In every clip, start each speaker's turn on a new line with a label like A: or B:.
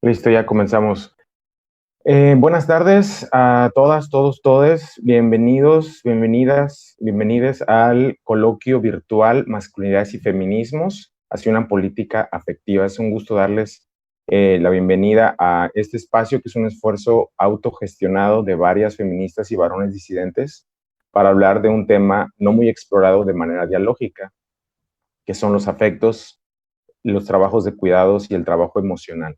A: Listo, ya comenzamos. Buenas tardes a todas, todos, todes. Bienvenidos, bienvenidas, bienvenides al coloquio virtual Masculinidades y Feminismos hacia una política afectiva. Es un gusto darles la bienvenida a este espacio que es un esfuerzo autogestionado de varias feministas y varones disidentes para hablar de un tema no muy explorado de manera dialógica, que son los afectos, los trabajos de cuidados y el trabajo emocional.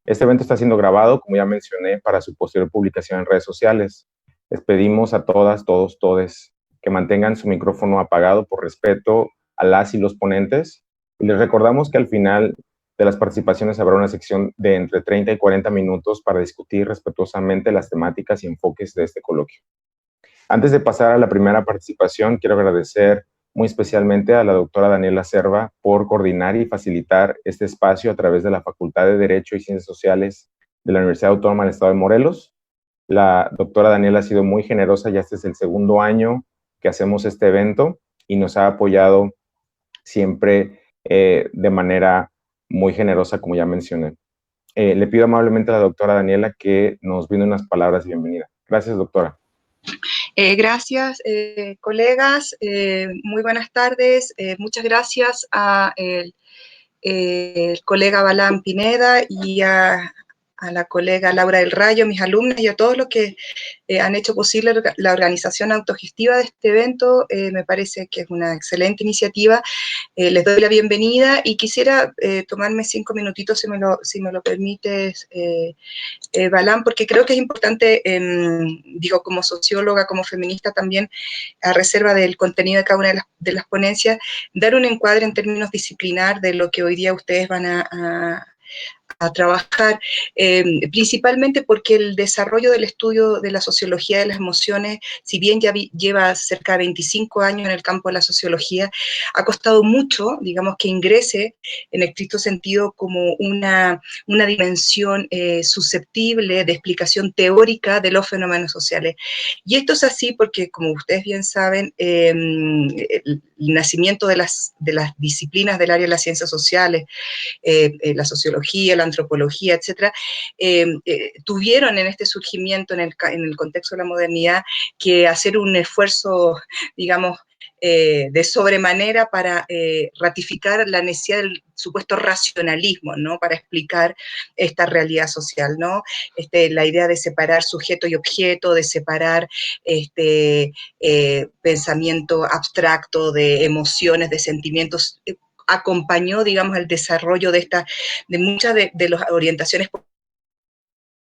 A: Este evento está siendo grabado, como ya mencioné, para su posterior publicación en redes sociales. Les pedimos a todas, todos, todes que mantengan su micrófono apagado por respeto a las y los ponentes. Y les recordamos que al final de las participaciones habrá una sección de entre 30 y 40 minutos para discutir respetuosamente las temáticas y enfoques de este coloquio. Antes de pasar a la primera participación, quiero agradecer muy especialmente a la doctora Daniela Cerva por coordinar y facilitar este espacio a través de la Facultad de Derecho y Ciencias Sociales de la Universidad Autónoma del Estado de Morelos. La doctora Daniela ha sido muy generosa, ya este es el segundo año que hacemos este evento y nos ha apoyado siempre de manera muy generosa, como ya mencioné. Le pido amablemente a la doctora Daniela que nos brinde unas palabras de bienvenida. Gracias, doctora.
B: Gracias, colegas. Muy buenas tardes. Muchas gracias a el colega Balán Pineda y a la colega Laura del Rayo, mis alumnas, y a todos los que han hecho posible la organización autogestiva de este evento. Me parece que es una excelente iniciativa. Les doy la bienvenida y quisiera tomarme 5 minutitos, si me lo permites, Balán, porque creo que es importante, digo, como socióloga, como feminista también, a reserva del contenido de cada una de las ponencias, dar un encuadre en términos disciplinar de lo que hoy día ustedes van a trabajar, principalmente porque el desarrollo del estudio de la sociología de las emociones, si bien ya lleva cerca de 25 años en el campo de la sociología, ha costado mucho, digamos, que ingrese en estricto sentido como una dimensión susceptible de explicación teórica de los fenómenos sociales. Y esto es así porque, como ustedes bien saben, el nacimiento de las disciplinas del área de las ciencias sociales, la sociología, la antropología, etcétera, tuvieron en este surgimiento, en el contexto de la modernidad, que hacer un esfuerzo, digamos, de sobremanera para ratificar la necesidad del supuesto racionalismo, ¿no? Para explicar esta realidad social, ¿no? La idea de separar sujeto y objeto, de separar pensamiento abstracto de emociones, de sentimientos, acompañó, digamos, el desarrollo de muchas de las orientaciones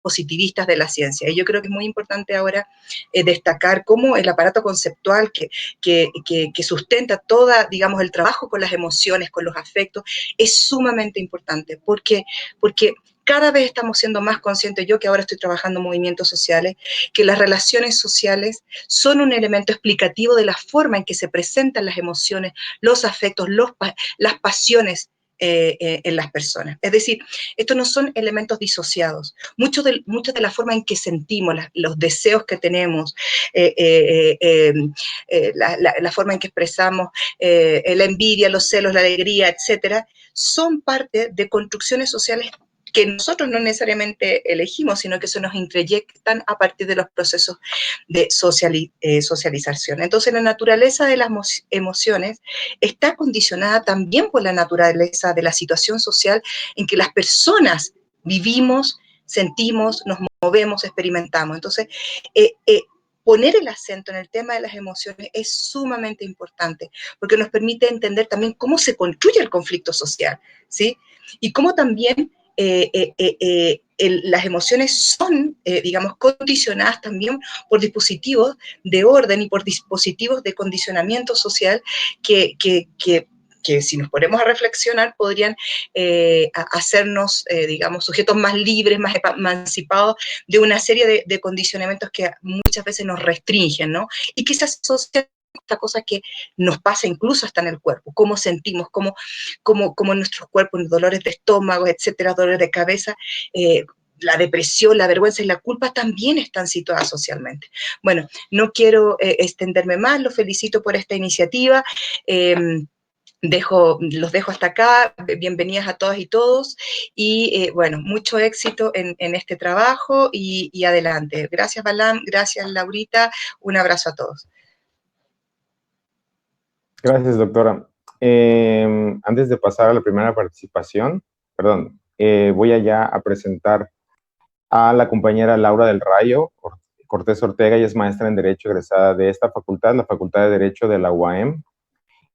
B: positivistas de la ciencia. Y yo creo que es muy importante ahora destacar cómo el aparato conceptual que sustenta toda, digamos, el trabajo con las emociones, con los afectos, es sumamente importante, porque cada vez estamos siendo más conscientes, yo que ahora estoy trabajando en movimientos sociales, que las relaciones sociales son un elemento explicativo de la forma en que se presentan las emociones, los afectos, las pasiones en las personas. Es decir, estos no son elementos disociados. Mucho de la forma en que sentimos, los deseos que tenemos, la forma en que expresamos la envidia, los celos, la alegría, etcétera, son parte de construcciones sociales que nosotros no necesariamente elegimos, sino que se nos introyectan a partir de los procesos de socialización. Entonces, la naturaleza de las emociones está condicionada también por la naturaleza de la situación social en que las personas vivimos, sentimos, nos movemos, experimentamos. Entonces, poner el acento en el tema de las emociones es sumamente importante, porque nos permite entender también cómo se construye el conflicto social, ¿sí? Y cómo también las emociones son, digamos, condicionadas también por dispositivos de orden y por dispositivos de condicionamiento social que si nos ponemos a reflexionar podrían hacernos, digamos, sujetos más libres, más emancipados de una serie de condicionamientos que muchas veces nos restringen, ¿no? Y que se asocian esta cosa que nos pasa incluso hasta en el cuerpo, cómo sentimos, cómo en nuestros cuerpos, dolores de estómago, etcétera, dolores de cabeza, la depresión, la vergüenza y la culpa también están situadas socialmente. Bueno, no quiero extenderme más, los felicito por esta iniciativa. los dejo hasta acá, bienvenidas a todas y todos, y bueno, mucho éxito en este trabajo y adelante. Gracias, Balam, gracias, Laurita, un abrazo a todos.
A: Gracias, doctora. Antes de pasar a la primera participación, perdón, voy allá a presentar a la compañera Laura del Rayo Cortés Ortega. Ella es maestra en Derecho egresada de esta facultad, la Facultad de Derecho de la UAM,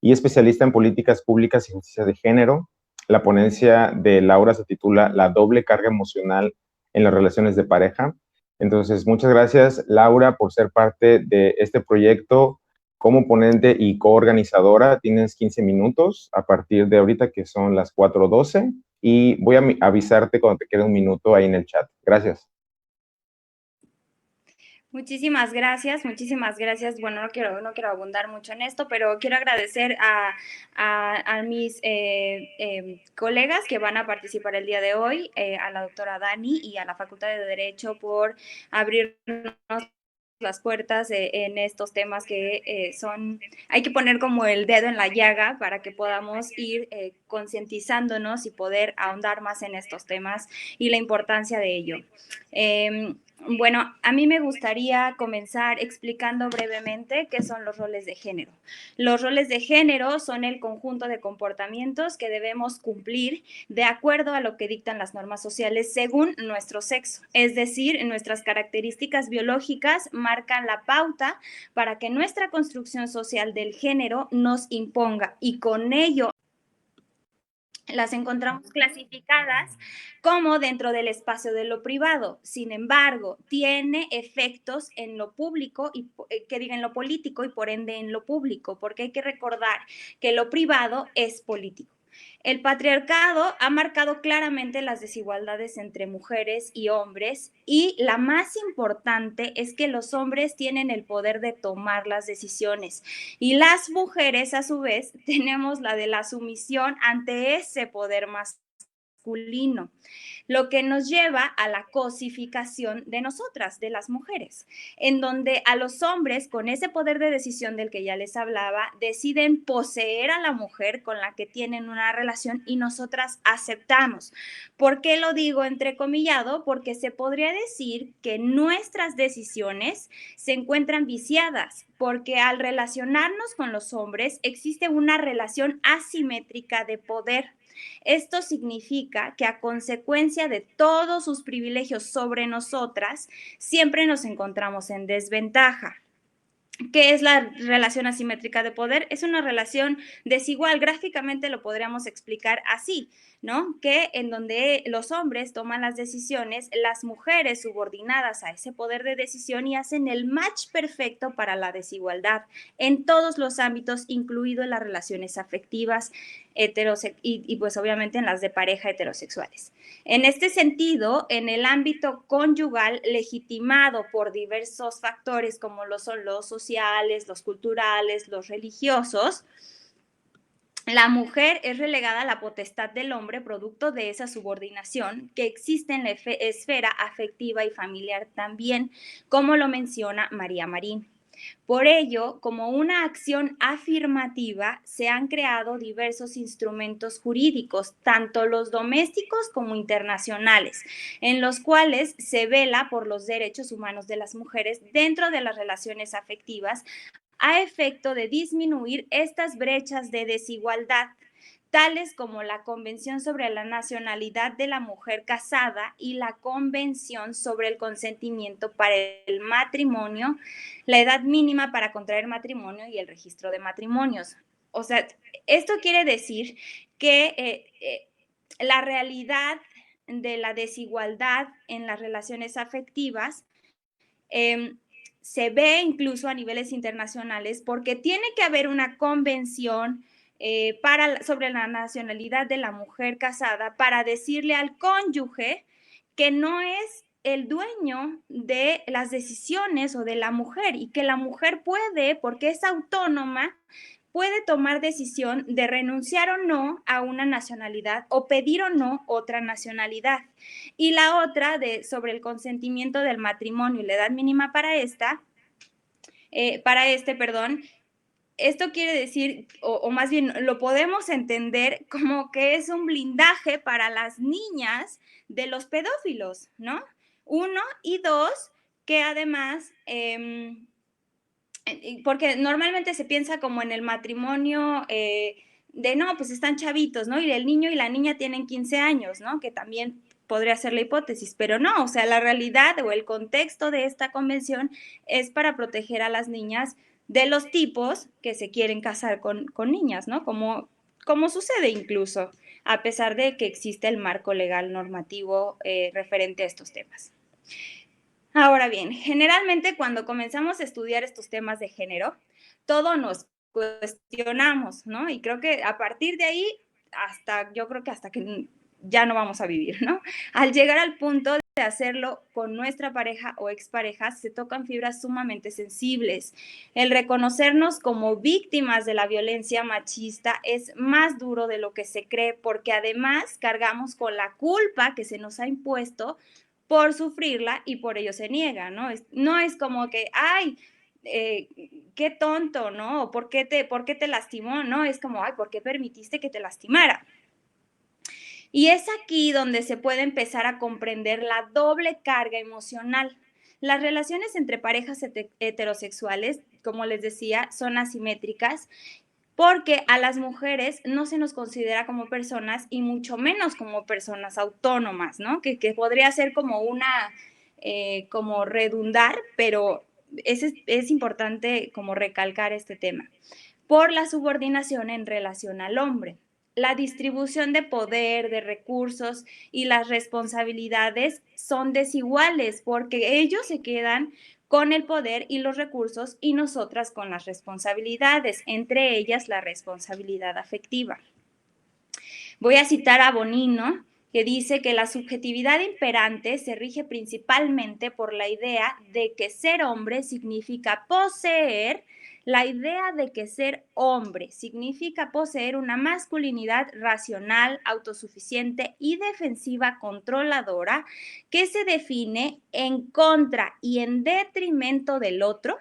A: y especialista en políticas públicas y justicia de género. La ponencia de Laura se titula La doble carga emocional en las relaciones de pareja. Entonces, muchas gracias, Laura, por ser parte de este proyecto como ponente y coorganizadora. Tienes 15 minutos a partir de ahorita, que son las 4:12, y voy a avisarte cuando te quede un minuto ahí en el chat. Gracias.
C: Muchísimas gracias, muchísimas gracias. Bueno, no quiero abundar mucho en esto, pero quiero agradecer a mis colegas que van a participar el día de hoy, a la doctora Dani y a la Facultad de Derecho por abrirnos las puertas en estos temas que hay que poner como el dedo en la llaga para que podamos ir concientizándonos y poder ahondar más en estos temas y la importancia de ello. Bueno, a mí me gustaría comenzar explicando brevemente qué son los roles de género. Los roles de género son el conjunto de comportamientos que debemos cumplir de acuerdo a lo que dictan las normas sociales según nuestro sexo. Es decir, nuestras características biológicas marcan la pauta para que nuestra construcción social del género nos imponga, y con ello las encontramos clasificadas como dentro del espacio de lo privado. Sin embargo, tiene efectos en lo público, y en lo político, y por ende en lo público, porque hay que recordar que lo privado es político. El patriarcado ha marcado claramente las desigualdades entre mujeres y hombres, y la más importante es que los hombres tienen el poder de tomar las decisiones y las mujeres, a su vez, tenemos la de la sumisión ante ese poder masculino, lo que nos lleva a la cosificación de nosotras, de las mujeres, en donde a los hombres, con ese poder de decisión del que ya les hablaba, deciden poseer a la mujer con la que tienen una relación, y nosotras aceptamos. ¿Por qué lo digo entrecomillado? Porque se podría decir que nuestras decisiones se encuentran viciadas, porque al relacionarnos con los hombres existe una relación asimétrica de poder. Esto significa que a consecuencia de todos sus privilegios sobre nosotras, siempre nos encontramos en desventaja. ¿Qué es la relación asimétrica de poder? Es una relación desigual. Gráficamente lo podríamos explicar así, ¿no? Que en donde los hombres toman las decisiones, las mujeres subordinadas a ese poder de decisión, y hacen el match perfecto para la desigualdad en todos los ámbitos, incluido en las relaciones afectivas y pues obviamente en las de pareja heterosexuales. En este sentido, en el ámbito conyugal, legitimado por diversos factores como lo son los sociales, los culturales, los religiosos, la mujer es relegada a la potestad del hombre producto de esa subordinación que existe en la esfera afectiva y familiar también, como lo menciona María Marín. Por ello, como una acción afirmativa, se han creado diversos instrumentos jurídicos, tanto los domésticos como internacionales, en los cuales se vela por los derechos humanos de las mujeres dentro de las relaciones afectivas, a efecto de disminuir estas brechas de desigualdad, tales como la Convención sobre la Nacionalidad de la Mujer Casada y la Convención sobre el Consentimiento para el Matrimonio, la edad mínima para contraer matrimonio y el registro de matrimonios. O sea, esto quiere decir que la realidad de la desigualdad en las relaciones afectivas se ve incluso a niveles internacionales, porque tiene que haber una convención sobre la nacionalidad de la mujer casada para decirle al cónyuge que no es el dueño de las decisiones o de la mujer, y que la mujer puede, porque es autónoma, puede tomar decisión de renunciar o no a una nacionalidad o pedir o no otra nacionalidad. Y la otra sobre el consentimiento del matrimonio y la edad mínima para esto quiere decir, o más bien lo podemos entender como que es un blindaje para las niñas de los pedófilos, ¿no? Uno, y dos, que además, porque normalmente se piensa como en el matrimonio de, no, pues están chavitos, ¿no? Y el niño y la niña tienen 15 años, ¿no? Que también podría ser la hipótesis, pero no, o sea, la realidad o el contexto de esta convención es para proteger a las niñas de los tipos que se quieren casar con niñas, ¿no? Como sucede incluso, a pesar de que existe el marco legal normativo referente a estos temas. Ahora bien, generalmente cuando comenzamos a estudiar estos temas de género, todo nos cuestionamos, ¿no? Y creo que a partir de ahí, yo creo que hasta que ya no vamos a vivir, ¿no? Al llegar al punto de hacerlo con nuestra pareja o expareja, se tocan fibras sumamente sensibles. El reconocernos como víctimas de la violencia machista es más duro de lo que se cree, porque además cargamos con la culpa que se nos ha impuesto por sufrirla y por ello se niega, ¿no? No es como que, ay, qué tonto, ¿no? O ¿por qué te lastimó? No, es como, ay, ¿por qué permitiste que te lastimara? Y es aquí donde se puede empezar a comprender la doble carga emocional. Las relaciones entre parejas heterosexuales, como les decía, son asimétricas porque a las mujeres no se nos considera como personas y mucho menos como personas autónomas, ¿no? Que podría ser como como redundar, pero es importante como recalcar este tema. Por la subordinación en relación al hombre. La distribución de poder, de recursos y las responsabilidades son desiguales porque ellos se quedan con el poder y los recursos y nosotras con las responsabilidades, entre ellas la responsabilidad afectiva. Voy a citar a Bonino, que dice que la subjetividad imperante se rige principalmente por la idea de que ser hombre significa poseer, la idea de que ser hombre significa poseer una masculinidad racional, autosuficiente y defensiva controladora que se define en contra y en detrimento del otro,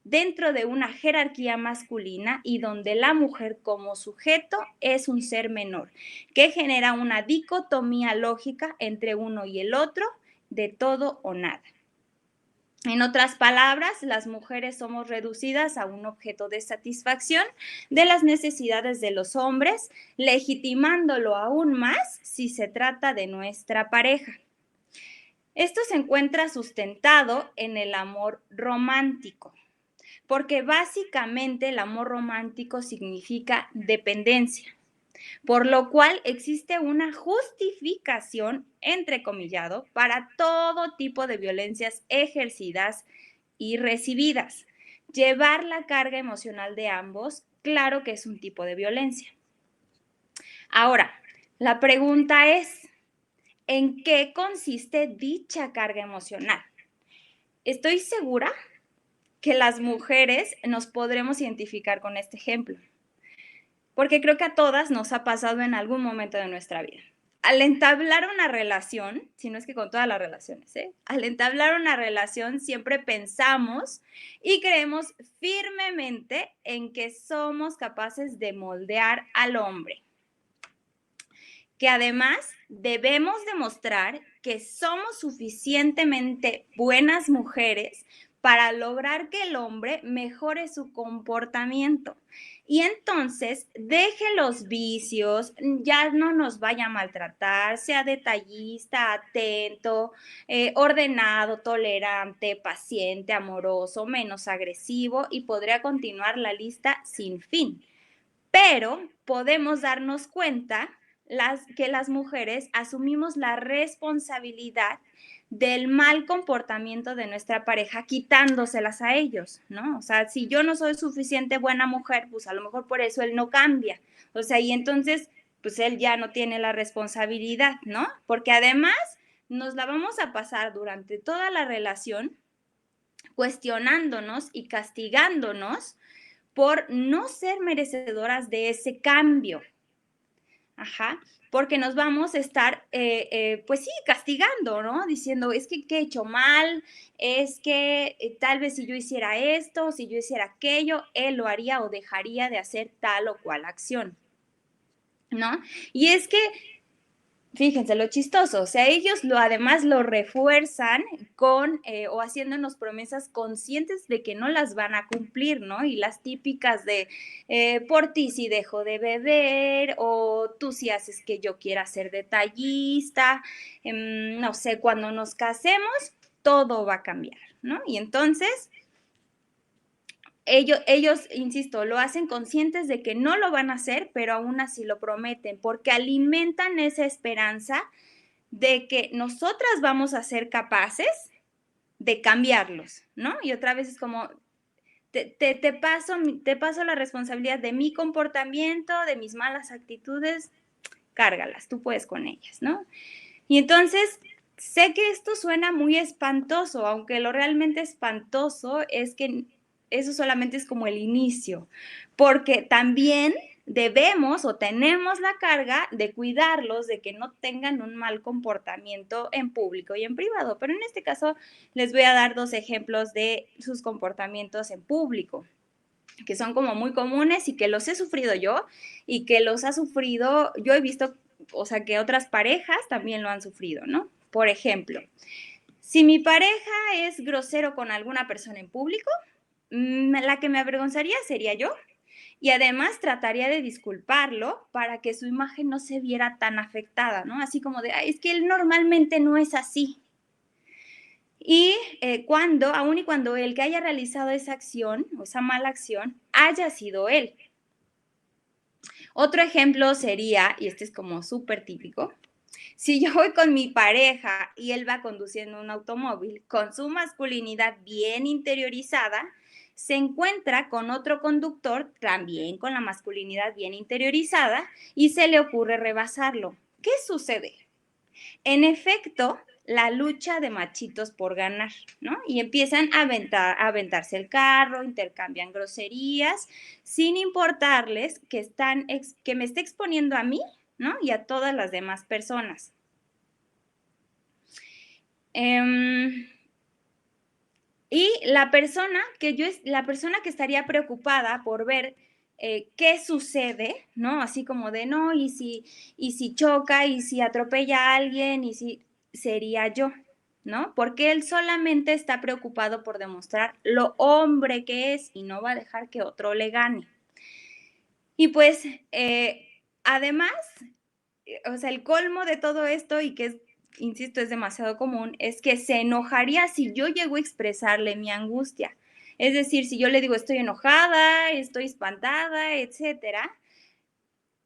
C: dentro de una jerarquía masculina y donde la mujer como sujeto es un ser menor, que genera una dicotomía lógica entre uno y el otro, de todo o nada. En otras palabras, las mujeres somos reducidas a un objeto de satisfacción de las necesidades de los hombres, legitimándolo aún más si se trata de nuestra pareja. Esto se encuentra sustentado en el amor romántico, porque básicamente el amor romántico significa dependencia, por lo cual existe una justificación, entrecomillado, para todo tipo de violencias ejercidas y recibidas. Llevar la carga emocional de ambos, claro que es un tipo de violencia. Ahora, la pregunta es, ¿en qué consiste dicha carga emocional? Estoy segura que las mujeres nos podremos identificar con este ejemplo, porque creo que a todas nos ha pasado en algún momento de nuestra vida. Al entablar una relación, si no es que con todas las relaciones, al entablar una relación siempre pensamos y creemos firmemente en que somos capaces de moldear al hombre, que además debemos demostrar que somos suficientemente buenas mujeres para lograr que el hombre mejore su comportamiento y entonces deje los vicios, ya no nos vaya a maltratar, sea detallista, atento, ordenado, tolerante, paciente, amoroso, menos agresivo y podría continuar la lista sin fin. Pero podemos darnos cuenta que las mujeres asumimos la responsabilidad del mal comportamiento de nuestra pareja quitándoselas a ellos, ¿no? O sea, si yo no soy suficiente buena mujer, pues a lo mejor por eso él no cambia. O sea, y entonces, pues él ya no tiene la responsabilidad, ¿no? Porque además nos la vamos a pasar durante toda la relación cuestionándonos y castigándonos por no ser merecedoras de ese cambio. Ajá, porque nos vamos a estar, pues sí, castigando, ¿no? Diciendo, es que ¿qué he hecho mal? Es que tal vez si yo hiciera esto, si yo hiciera aquello, él lo haría o dejaría de hacer tal o cual acción, ¿no? Y es que fíjense lo chistoso, o sea, ellos además lo refuerzan con o haciéndonos promesas conscientes de que no las van a cumplir, ¿no? Y las típicas de por ti si dejo de beber o tú si haces que yo quiera ser detallista, no sé, cuando nos casemos todo va a cambiar, ¿no? Y entonces ellos, insisto, lo hacen conscientes de que no lo van a hacer, pero aún así lo prometen, porque alimentan esa esperanza de que nosotras vamos a ser capaces de cambiarlos, ¿no? Y otra vez es como, te paso la responsabilidad de mi comportamiento, de mis malas actitudes, cárgalas, tú puedes con ellas, ¿no? Y entonces, sé que esto suena muy espantoso, aunque lo realmente espantoso es que eso solamente es como el inicio, porque también debemos o tenemos la carga de cuidarlos, de que no tengan un mal comportamiento en público y en privado. Pero en este caso les voy a dar 2 ejemplos de sus comportamientos en público, que son como muy comunes y que los he sufrido yo y que los ha sufrido, yo he visto, o sea, que otras parejas también lo han sufrido, ¿no? Por ejemplo, si mi pareja es grosero con alguna persona en público, la que me avergonzaría sería yo. Y además trataría de disculparlo para que su imagen no se viera tan afectada, ¿no? Así como de, ay, es que él normalmente no es así. Y aun y cuando el que haya realizado esa acción o esa mala acción haya sido él. Otro ejemplo sería, y este es como súper típico, si yo voy con mi pareja y él va conduciendo un automóvil con su masculinidad bien interiorizada, se encuentra con otro conductor también con la masculinidad bien interiorizada y se le ocurre rebasarlo. ¿Qué sucede? En efecto, la lucha de machitos por ganar, ¿no? Y empiezan a aventarse el carro, intercambian groserías, sin importarles que me esté exponiendo a mí, ¿no? Y a todas las demás personas. Y la persona que estaría preocupada por ver qué sucede, ¿no? Así como de, no, y si choca, y si atropella a alguien, y si sería yo, ¿no? Porque él solamente está preocupado por demostrar lo hombre que es y no va a dejar que otro le gane. Y pues, además, o sea, el colmo de todo esto y que es, insisto, es demasiado común, es que se enojaría si yo llego a expresarle mi angustia. Es decir, si yo le digo estoy enojada, estoy espantada, etcétera.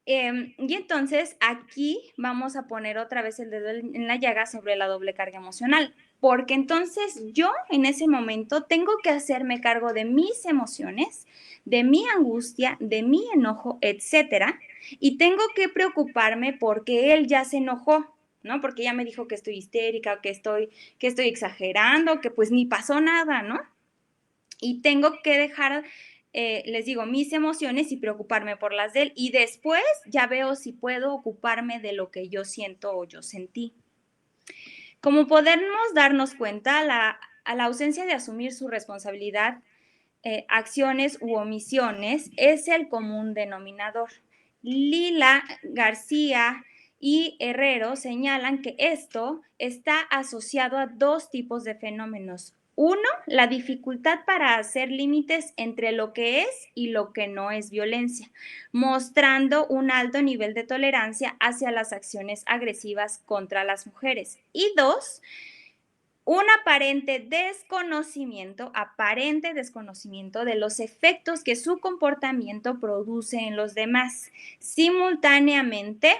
C: Y entonces aquí vamos a poner otra vez el dedo en la llaga sobre la doble carga emocional, porque entonces yo en ese momento tengo que hacerme cargo de mis emociones, de mi angustia, de mi enojo, etcétera, y tengo que preocuparme porque él ya se enojó, ¿no? Porque ya me dijo que estoy histérica, que estoy exagerando, que pues ni pasó nada, ¿no? Y tengo que dejar, les digo, mis emociones y preocuparme por las de él. Y después ya veo si puedo ocuparme de lo que yo siento o yo sentí. Como podemos darnos cuenta, a la ausencia de asumir su responsabilidad, acciones u omisiones es el común denominador. Lila, García y Herrero señalan que esto está asociado a 2 tipos de fenómenos. Uno, la dificultad para hacer límites entre lo que es y lo que no es violencia, mostrando un alto nivel de tolerancia hacia las acciones agresivas contra las mujeres. Y 2, un aparente desconocimiento de los efectos que su comportamiento produce en los demás. Simultáneamente,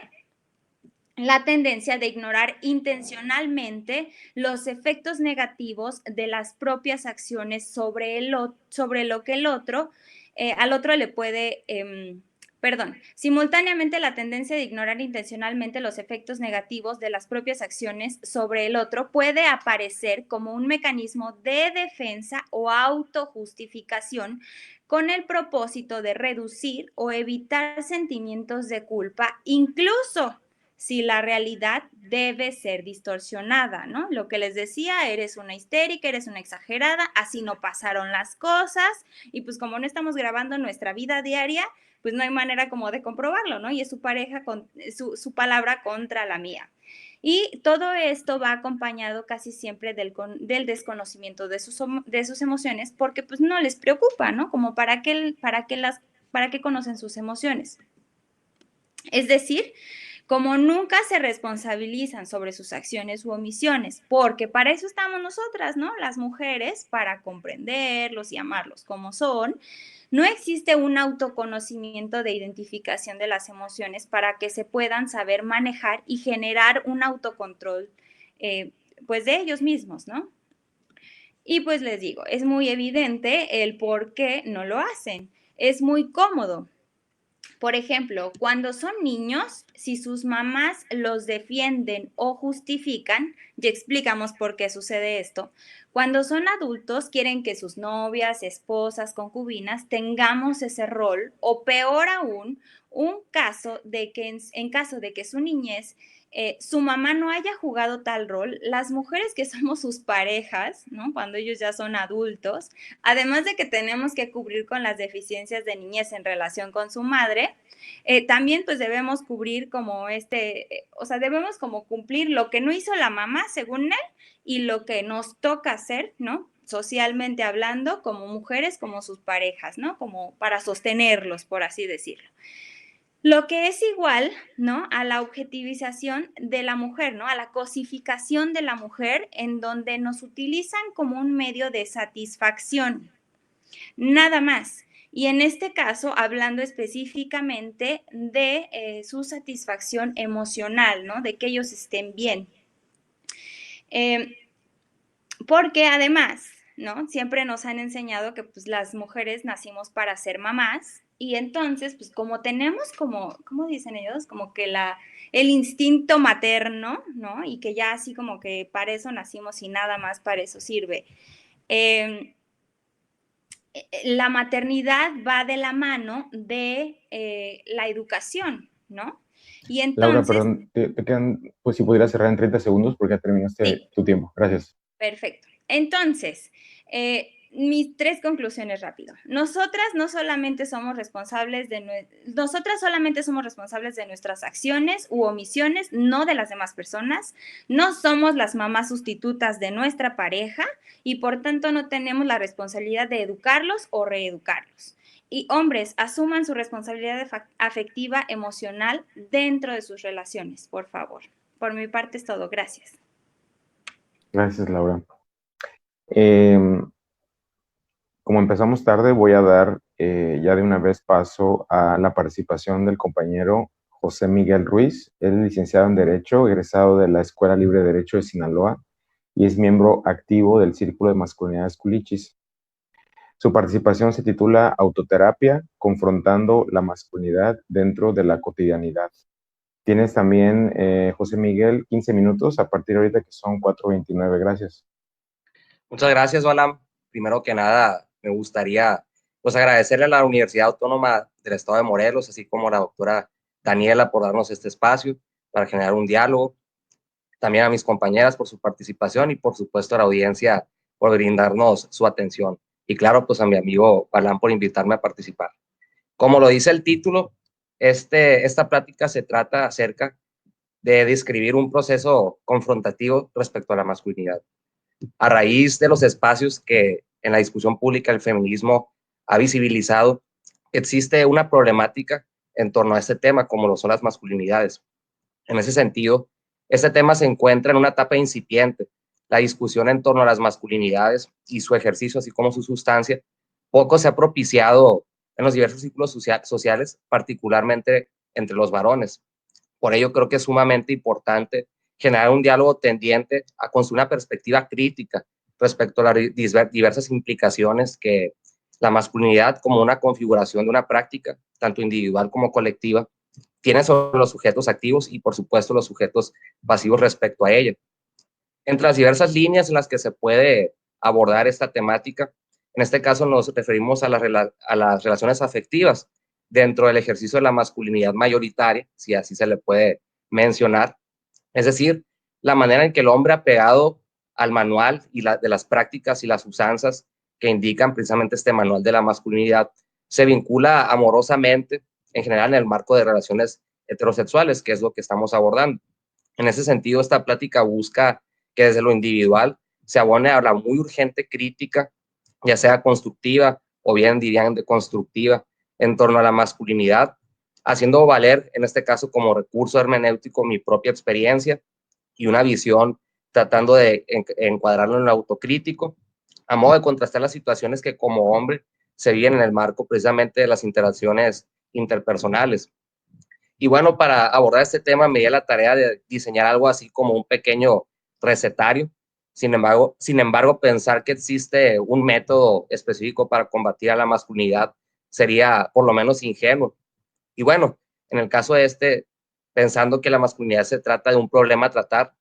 C: la tendencia de ignorar intencionalmente los efectos negativos de las propias acciones sobre lo que al otro le puede Simultáneamente la tendencia de ignorar intencionalmente los efectos negativos de las propias acciones sobre el otro puede aparecer como un mecanismo de defensa o autojustificación con el propósito de reducir o evitar sentimientos de culpa, incluso si la realidad debe ser distorsionada, ¿no? Lo que les decía, eres una histérica, eres una exagerada, así no pasaron las cosas, y pues como no estamos grabando nuestra vida diaria, pues no hay manera como de comprobarlo, ¿no? Y es su pareja, su palabra contra la mía. Y todo esto va acompañado casi siempre del desconocimiento de sus emociones, porque pues no les preocupa, ¿no? Como para qué conocen sus emociones. Es decir, como nunca se responsabilizan sobre sus acciones u omisiones, porque para eso estamos nosotras, ¿no? Las mujeres, para comprenderlos y amarlos como son. No existe un autoconocimiento de identificación de las emociones para que se puedan saber manejar y generar un autocontrol, pues de ellos mismos, ¿no? Y pues les digo, es muy evidente el por qué no lo hacen. Es muy cómodo. Por ejemplo, cuando son niños, si sus mamás los defienden o justifican, ya explicamos por qué sucede esto. Cuando son adultos, quieren que sus novias, esposas, concubinas tengamos ese rol, o peor aún, un caso de que en caso de que su niñez su mamá no haya jugado tal rol, las mujeres que somos sus parejas, ¿no? Cuando ellos ya son adultos, además de que tenemos que cubrir con las deficiencias de niñez en relación con su madre, también pues debemos cubrir como o sea, debemos como cumplir lo que no hizo la mamá, según él, y lo que nos toca hacer, ¿no? Socialmente hablando, como mujeres, como sus parejas, ¿no? Como para sostenerlos, por así decirlo. Lo que es igual, ¿no? A la objetivización de la mujer, ¿no? A la cosificación de la mujer, en donde nos utilizan como un medio de satisfacción. Nada más. Y en este caso, hablando específicamente de su satisfacción emocional, ¿no? De que ellos estén bien. Porque además, ¿no? Siempre nos han enseñado que pues las mujeres nacimos para ser mamás y entonces, pues como tenemos como, ¿cómo dicen ellos? Como que el instinto materno, ¿no? Y que ya así como que para eso nacimos y nada más para eso sirve. La maternidad va de la mano de la educación, ¿no? Y entonces...
A: Laura, perdón, te quedan, pues si pudieras cerrar en 30 segundos porque ya terminaste tu tiempo. Gracias.
C: Perfecto. Entonces, mis 3 conclusiones rápido. Nosotras solamente somos responsables de nuestras acciones u omisiones, no de las demás personas. No somos las mamás sustitutas de nuestra pareja y por tanto no tenemos la responsabilidad de educarlos o reeducarlos. Y hombres, asuman su responsabilidad afectiva, emocional dentro de sus relaciones, por favor. Por mi parte es todo. Gracias.
A: Gracias, Laura. Como empezamos tarde, voy a dar ya de una vez paso a la participación del compañero José Miguel Ruiz. Él es licenciado en Derecho, egresado de la Escuela Libre de Derecho de Sinaloa y es miembro activo del Círculo de Masculinidades Culichis. Su participación se titula Autoterapia, confrontando la masculinidad dentro de la cotidianidad. Tienes también, José Miguel, 15 minutos a partir de ahorita que son 4:29. Gracias.
D: Muchas gracias, Balam. Primero que nada, me gustaría pues agradecerle a la Universidad Autónoma del Estado de Morelos, así como a la doctora Daniela por darnos este espacio para generar un diálogo. También a mis compañeras por su participación y por supuesto a la audiencia por brindarnos su atención. Y claro, pues a mi amigo Balam por invitarme a participar. Como lo dice el título, esta plática se trata acerca de describir un proceso confrontativo respecto a la masculinidad. A raíz de los espacios que en la discusión pública el feminismo ha visibilizado, existe una problemática en torno a este tema, como lo son las masculinidades. En ese sentido, este tema se encuentra en una etapa incipiente. La discusión en torno a las masculinidades y su ejercicio, así como su sustancia, poco se ha propiciado en los diversos círculos sociales, particularmente entre los varones. Por ello, creo que es sumamente importante generar un diálogo tendiente a construir una perspectiva crítica respecto a las diversas implicaciones que La masculinidad como una configuración de una práctica, tanto individual como colectiva, tiene sobre los sujetos activos y, por supuesto, los sujetos pasivos respecto a ella. Entre las diversas líneas en las que se puede abordar esta temática, en este caso nos referimos a las relaciones afectivas dentro del ejercicio de la masculinidad mayoritaria, si así se le puede mencionar. Es decir, la manera en que el hombre apegado al manual de las prácticas y las usanzas que indican precisamente este manual de la masculinidad se vincula amorosamente, en general en el marco de relaciones heterosexuales, que es lo que estamos abordando. En ese sentido, esta plática busca que desde lo individual se abone a la muy urgente crítica, ya sea constructiva o bien dirían deconstructiva, en torno a la masculinidad, haciendo valer, en este caso como recurso hermenéutico, mi propia experiencia y una visión tratando de encuadrarlo en lo autocrítico, a modo de contrastar las situaciones que como hombre se viven en el marco precisamente de las interacciones interpersonales. Y bueno, para abordar este tema me di a la tarea de diseñar algo así como un pequeño recetario. Sin embargo, pensar que existe un método específico para combatir a la masculinidad sería por lo menos ingenuo. Y bueno, en el caso de pensando que la masculinidad se trata de un problema a tratar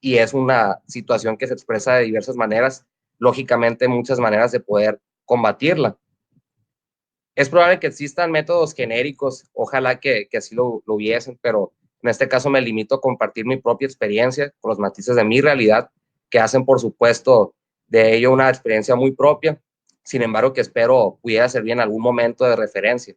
D: y es una situación que se expresa de diversas maneras, lógicamente muchas maneras de poder combatirla. Es probable que existan métodos genéricos, ojalá que así lo hubiesen, pero en este caso me limito a compartir mi propia experiencia con los matices de mi realidad, que hacen, por supuesto, de ello una experiencia muy propia, sin embargo, que espero pudiera servir en algún momento de referencia.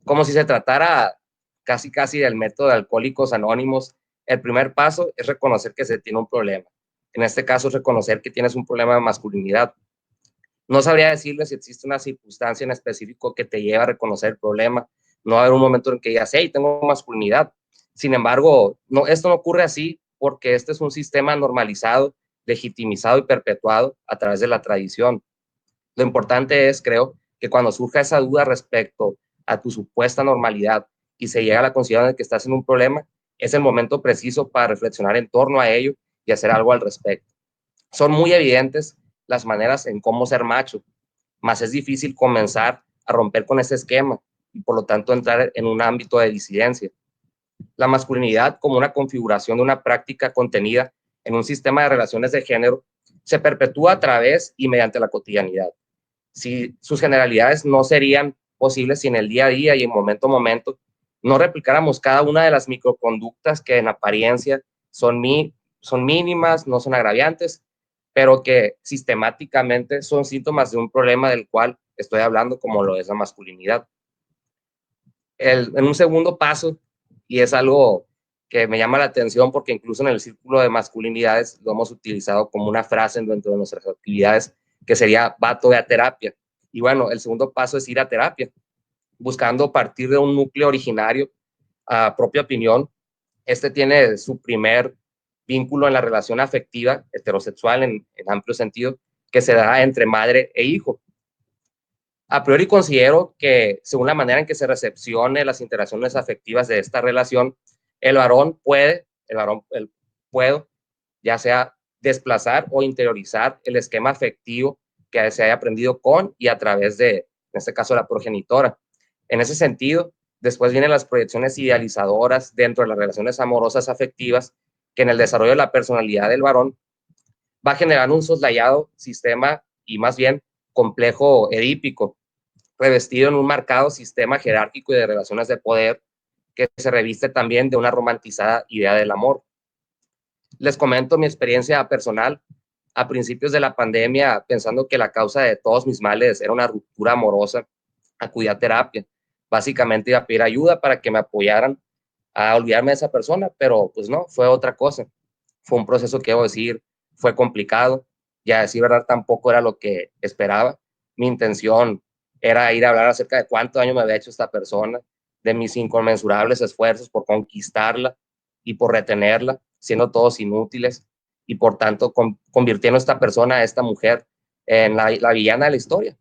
D: Como si se tratara casi casi del método de Alcohólicos Anónimos, el primer paso es reconocer que se tiene un problema. En este caso es reconocer que tienes un problema de masculinidad. No sabría decirle si existe una circunstancia en específico que te lleve a reconocer el problema. No va a haber un momento en que digas, hey, tengo masculinidad. Sin embargo, no, esto no ocurre así porque este es un sistema normalizado, legitimizado y perpetuado a través de la tradición. Lo importante es, creo, que cuando surja esa duda respecto a tu supuesta normalidad y se llega a la consideración de que estás en un problema, es el momento preciso para reflexionar en torno a ello y hacer algo al respecto. Son muy evidentes las maneras en cómo ser macho, más es difícil comenzar a romper con ese esquema y por lo tanto entrar en un ámbito de disidencia. La masculinidad como una configuración de una práctica contenida en un sistema de relaciones de género se perpetúa a través y mediante la cotidianidad. Si sus generalidades no serían posibles si en el día a día y en momento a momento no replicáramos cada una de las microconductas que en apariencia son mínimas, no son agraviantes, pero que sistemáticamente son síntomas de un problema del cual estoy hablando, como lo es la masculinidad. En un segundo paso, y es algo que me llama la atención porque incluso en el círculo de masculinidades lo hemos utilizado como una frase dentro de nuestras actividades, que sería vato, ve a terapia. Y bueno, el segundo paso es ir a terapia, buscando partir de un núcleo originario, a propia opinión. Este tiene su primer vínculo en la relación afectiva heterosexual en amplio sentido, que se da entre madre e hijo. A priori considero que, según la manera en que se recepcione las interacciones afectivas de esta relación, el varón puede, ya sea desplazar o interiorizar el esquema afectivo que se haya aprendido con y a través de, en este caso, la progenitora. En ese sentido, después vienen las proyecciones idealizadoras dentro de las relaciones amorosas afectivas, que en el desarrollo de la personalidad del varón va generando un soslayado sistema y más bien complejo edípico, revestido en un marcado sistema jerárquico y de relaciones de poder que se reviste también de una romantizada idea del amor. Les comento mi experiencia personal. A principios de la pandemia, pensando que la causa de todos mis males era una ruptura amorosa, acudí a terapia. Básicamente iba a pedir ayuda para que me apoyaran a olvidarme de esa persona, pero pues no, fue otra cosa. Fue un proceso que debo decir, fue complicado. Ya decir verdad, tampoco era lo que esperaba. Mi intención era ir a hablar acerca de cuánto daño me había hecho esta persona, de mis inconmensurables esfuerzos por conquistarla y por retenerla, siendo todos inútiles, y por tanto convirtiendo a esta persona, a esta mujer, en la villana de la historia.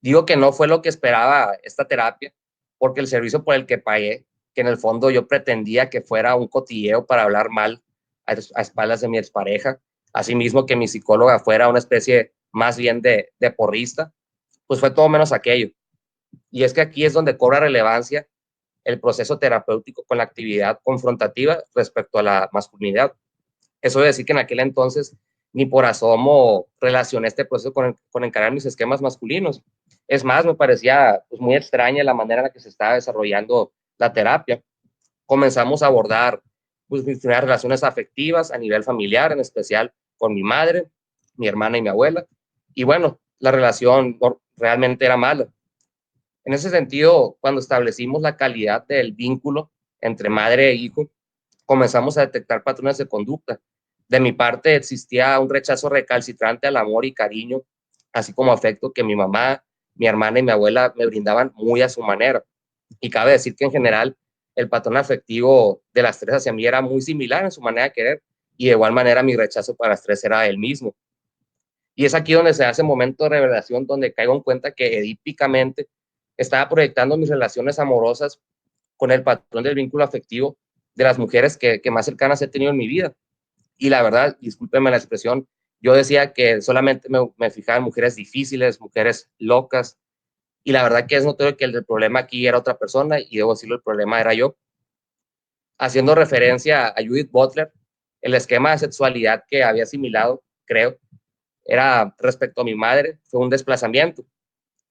D: Digo que no fue lo que esperaba esta terapia, porque el servicio por el que pagué, que en el fondo yo pretendía que fuera un cotilleo para hablar mal a espaldas de mi expareja, asimismo que mi psicóloga fuera una especie más bien de porrista, pues fue todo menos aquello. Y es que aquí es donde cobra relevancia el proceso terapéutico con la actividad confrontativa respecto a la masculinidad. Eso de decir que en aquel entonces ni por asomo relacioné este proceso con encarar mis esquemas masculinos. Es más, me parecía pues, muy extraña la manera en la que se estaba desarrollando la terapia. Comenzamos a abordar pues, mis primeras relaciones afectivas a nivel familiar, en especial con mi madre, mi hermana y mi abuela. Y bueno, la relación realmente era mala. En ese sentido, cuando establecimos la calidad del vínculo entre madre e hijo, comenzamos a detectar patrones de conducta. De mi parte, existía un rechazo recalcitrante al amor y cariño, así como afecto que mi mamá, mi hermana y mi abuela me brindaban muy a su manera. Y cabe decir que en general el patrón afectivo de las tres hacia mí era muy similar en su manera de querer, y de igual manera mi rechazo para las tres era el mismo. Y es aquí donde se hace momento de revelación, donde caigo en cuenta que edípicamente estaba proyectando mis relaciones amorosas con el patrón del vínculo afectivo de las mujeres que más cercanas he tenido en mi vida. Y la verdad, discúlpeme la expresión, yo decía que solamente me fijaba en mujeres difíciles, mujeres locas, y la verdad que es notorio que el problema aquí era otra persona, y debo decirlo, el problema era yo. Haciendo referencia a Judith Butler, el esquema de sexualidad que había asimilado, creo, era respecto a mi madre, fue un desplazamiento.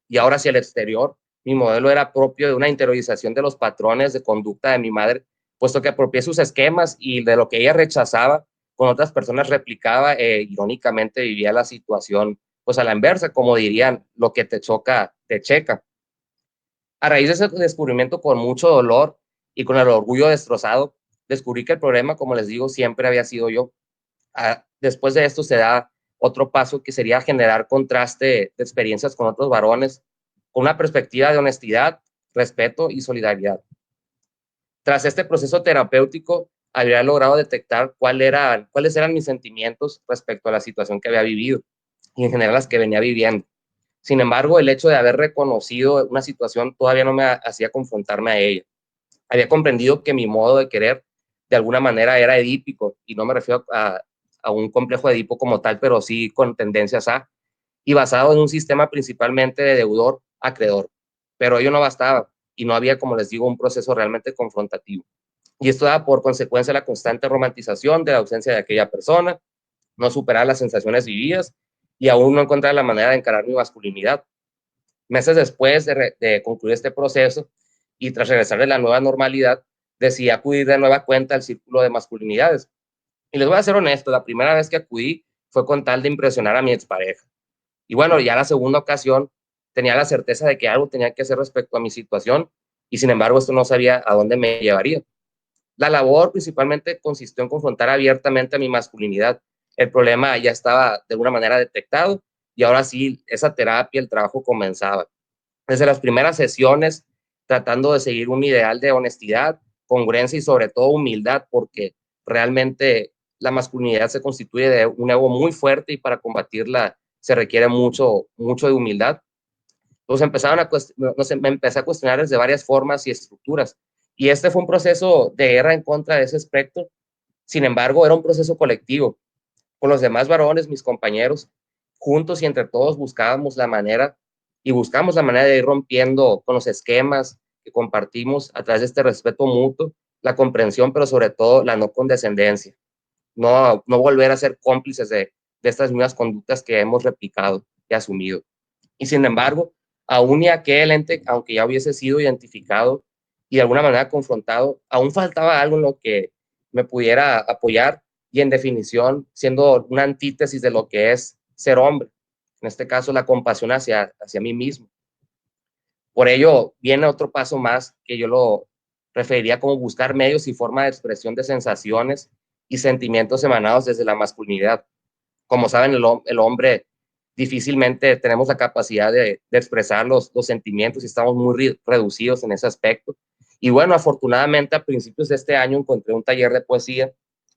D: Y ahora hacia el exterior, mi modelo era propio de una interiorización de los patrones de conducta de mi madre, puesto que apropié sus esquemas y de lo que ella rechazaba, con otras personas replicaba irónicamente vivía la situación pues a la inversa, como dirían, lo que te choca, te checa. A raíz de ese descubrimiento, con mucho dolor y con el orgullo destrozado, descubrí que el problema, como les digo, siempre había sido yo. Después de esto se da otro paso que sería generar contraste de experiencias con otros varones, con una perspectiva de honestidad, respeto y solidaridad. Tras este proceso terapéutico, había logrado detectar cuáles eran mis sentimientos respecto a la situación que había vivido y en general las que venía viviendo. Sin embargo, el hecho de haber reconocido una situación todavía no me hacía confrontarme a ella. Había comprendido que mi modo de querer de alguna manera era edípico, y no me refiero a un complejo de Edipo como tal, pero sí con tendencias y basado en un sistema principalmente de deudor-acreedor. Pero ello no bastaba, y no había, como les digo, un proceso realmente confrontativo. Y esto da por consecuencia la constante romantización de la ausencia de aquella persona, no superar las sensaciones vividas y aún no encontrar la manera de encarar mi masculinidad. Meses después de concluir este proceso y tras regresar de la nueva normalidad, decidí acudir de nueva cuenta al círculo de masculinidades. Y les voy a ser honesto, la primera vez que acudí fue con tal de impresionar a mi expareja. Y bueno, ya la segunda ocasión tenía la certeza de que algo tenía que hacer respecto a mi situación, y sin embargo esto no sabía a dónde me llevaría. La labor principalmente consistió en confrontar abiertamente a mi masculinidad. El problema ya estaba de alguna manera detectado, y ahora sí, esa terapia, el trabajo comenzaba. Desde las primeras sesiones, tratando de seguir un ideal de honestidad, congruencia y sobre todo humildad, porque realmente la masculinidad se constituye de un ego muy fuerte, y para combatirla se requiere mucho, mucho de humildad. Entonces me empecé a cuestionar desde varias formas y estructuras. Y este fue un proceso de guerra en contra de ese espectro. Sin embargo, era un proceso colectivo. Con los demás varones, mis compañeros, juntos y entre todos buscamos la manera de ir rompiendo con los esquemas que compartimos a través de este respeto mutuo, la comprensión, pero sobre todo la no condescendencia. No volver a ser cómplices de estas mismas conductas que hemos replicado y asumido. Y sin embargo, aún y aquel ente, aunque ya hubiese sido identificado y de alguna manera confrontado, aún faltaba algo en lo que me pudiera apoyar, y en definición, siendo una antítesis de lo que es ser hombre, en este caso la compasión hacia mí mismo. Por ello, viene otro paso más que yo lo referiría como buscar medios y forma de expresión de sensaciones y sentimientos emanados desde la masculinidad. Como saben, el hombre difícilmente tenemos la capacidad de expresar los sentimientos, y estamos muy reducidos en ese aspecto. Y bueno, afortunadamente a principios de este año encontré un taller de poesía.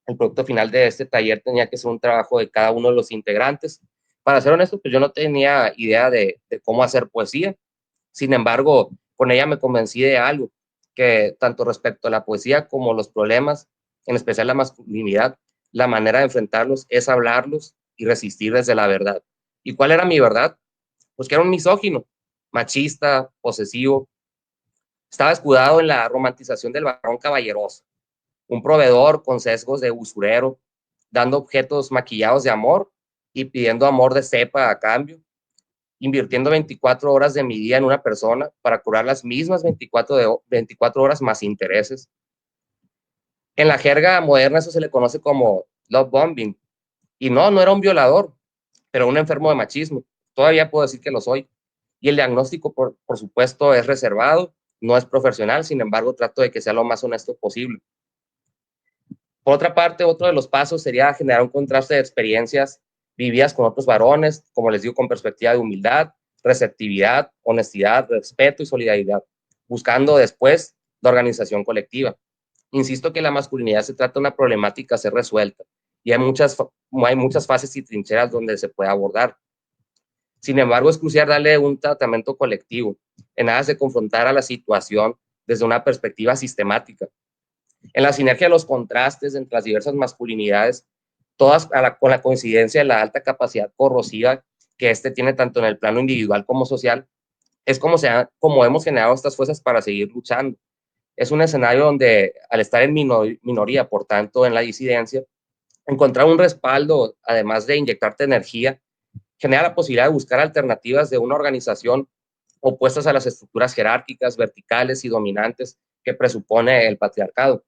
D: El producto final de este taller tenía que ser un trabajo de cada uno de los integrantes. Para ser honesto, pues yo no tenía idea de cómo hacer poesía. Sin embargo, con ella me convencí de algo, que tanto respecto a la poesía como los problemas, en especial la masculinidad, la manera de enfrentarlos es hablarlos y resistir desde la verdad. ¿Y cuál era mi verdad? Pues que era un misógino, machista, posesivo. Estaba escudado en la romantización del varón caballeroso, un proveedor con sesgos de usurero, dando objetos maquillados de amor y pidiendo amor de cepa a cambio, invirtiendo 24 horas de mi día en una persona para curar las mismas 24 horas más intereses. En la jerga moderna eso se le conoce como love bombing. Y no era un violador, pero un enfermo de machismo. Todavía puedo decir que lo soy. Y el diagnóstico, por supuesto, es reservado, no es profesional, sin embargo, trato de que sea lo más honesto posible. Por otra parte, otro de los pasos sería generar un contraste de experiencias vividas con otros varones, como les digo, con perspectiva de humildad, receptividad, honestidad, respeto y solidaridad, buscando después la organización colectiva. Insisto que la masculinidad se trata de una problemática a ser resuelta y hay muchas fases y trincheras donde se puede abordar. Sin embargo, es crucial darle un tratamiento colectivo, en aras de confrontar a la situación desde una perspectiva sistemática. En la sinergia de los contrastes entre las diversas masculinidades, todas con la coincidencia de la alta capacidad corrosiva que este tiene tanto en el plano individual como social, es como hemos generado estas fuerzas para seguir luchando. Es un escenario donde, al estar en minoría, por tanto, en la disidencia, encontrar un respaldo, además de inyectarte energía, genera la posibilidad de buscar alternativas de una organización opuestas a las estructuras jerárquicas, verticales y dominantes que presupone el patriarcado.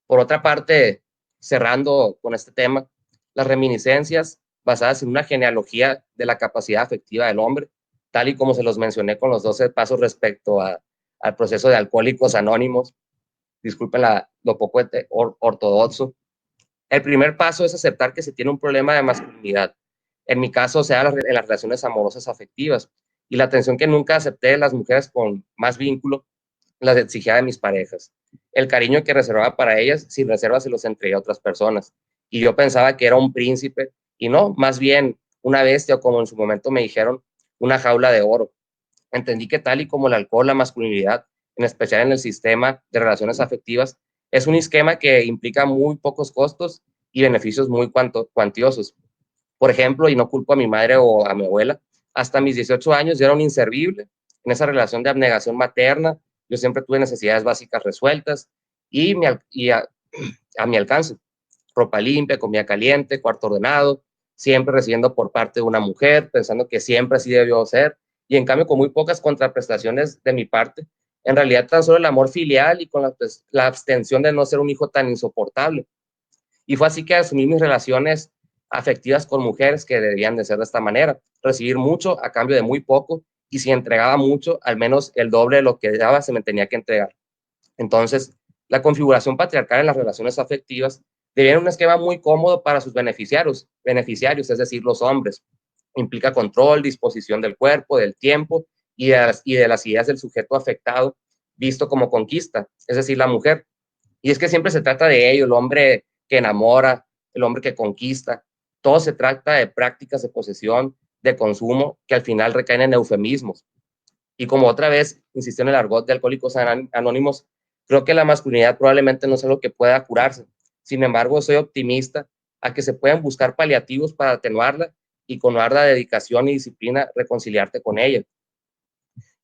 D: Por otra parte, cerrando con este tema, las reminiscencias basadas en una genealogía de la capacidad afectiva del hombre, tal y como se los mencioné con los 12 pasos respecto al proceso de Alcohólicos Anónimos, disculpen lo poco ortodoxo. El primer paso es aceptar que se tiene un problema de masculinidad. En mi caso, sea en las relaciones amorosas afectivas, y la atención que nunca acepté de las mujeres con más vínculo las exigía de mis parejas. El cariño que reservaba para ellas, sin reserva, se los entregué a otras personas. Y yo pensaba que era un príncipe, y no, más bien una bestia, o como en su momento me dijeron, una jaula de oro. Entendí que tal y como el alcohol, la masculinidad, en especial en el sistema de relaciones afectivas, es un esquema que implica muy pocos costos y beneficios muy cuantiosos. Por ejemplo, y no culpo a mi madre o a mi abuela, hasta mis 18 años yo era un inservible en esa relación de abnegación materna. Yo siempre tuve necesidades básicas resueltas y a mi alcance. Ropa limpia, comida caliente, cuarto ordenado, siempre recibiendo por parte de una mujer, pensando que siempre así debió ser, y en cambio con muy pocas contraprestaciones de mi parte, en realidad tan solo el amor filial y con la abstención de no ser un hijo tan insoportable. Y fue así que asumí mis relaciones afectivas con mujeres que debían de ser de esta manera, recibir mucho a cambio de muy poco, y si entregaba mucho, al menos el doble de lo que daba se me tenía que entregar. Entonces, la configuración patriarcal en las relaciones afectivas deviene un esquema muy cómodo para sus beneficiarios, es decir, los hombres. Implica control, disposición del cuerpo, del tiempo y de las ideas del sujeto afectado, visto como conquista, es decir, la mujer. Y es que siempre se trata de ello, el hombre que enamora, el hombre que conquista. Todo se trata de prácticas de posesión, de consumo, que al final recaen en eufemismos. Y como otra vez insistió en el argot de Alcohólicos Anónimos, creo que la masculinidad probablemente no es algo que pueda curarse. Sin embargo, soy optimista a que se puedan buscar paliativos para atenuarla y con harta dedicación y disciplina reconciliarte con ella.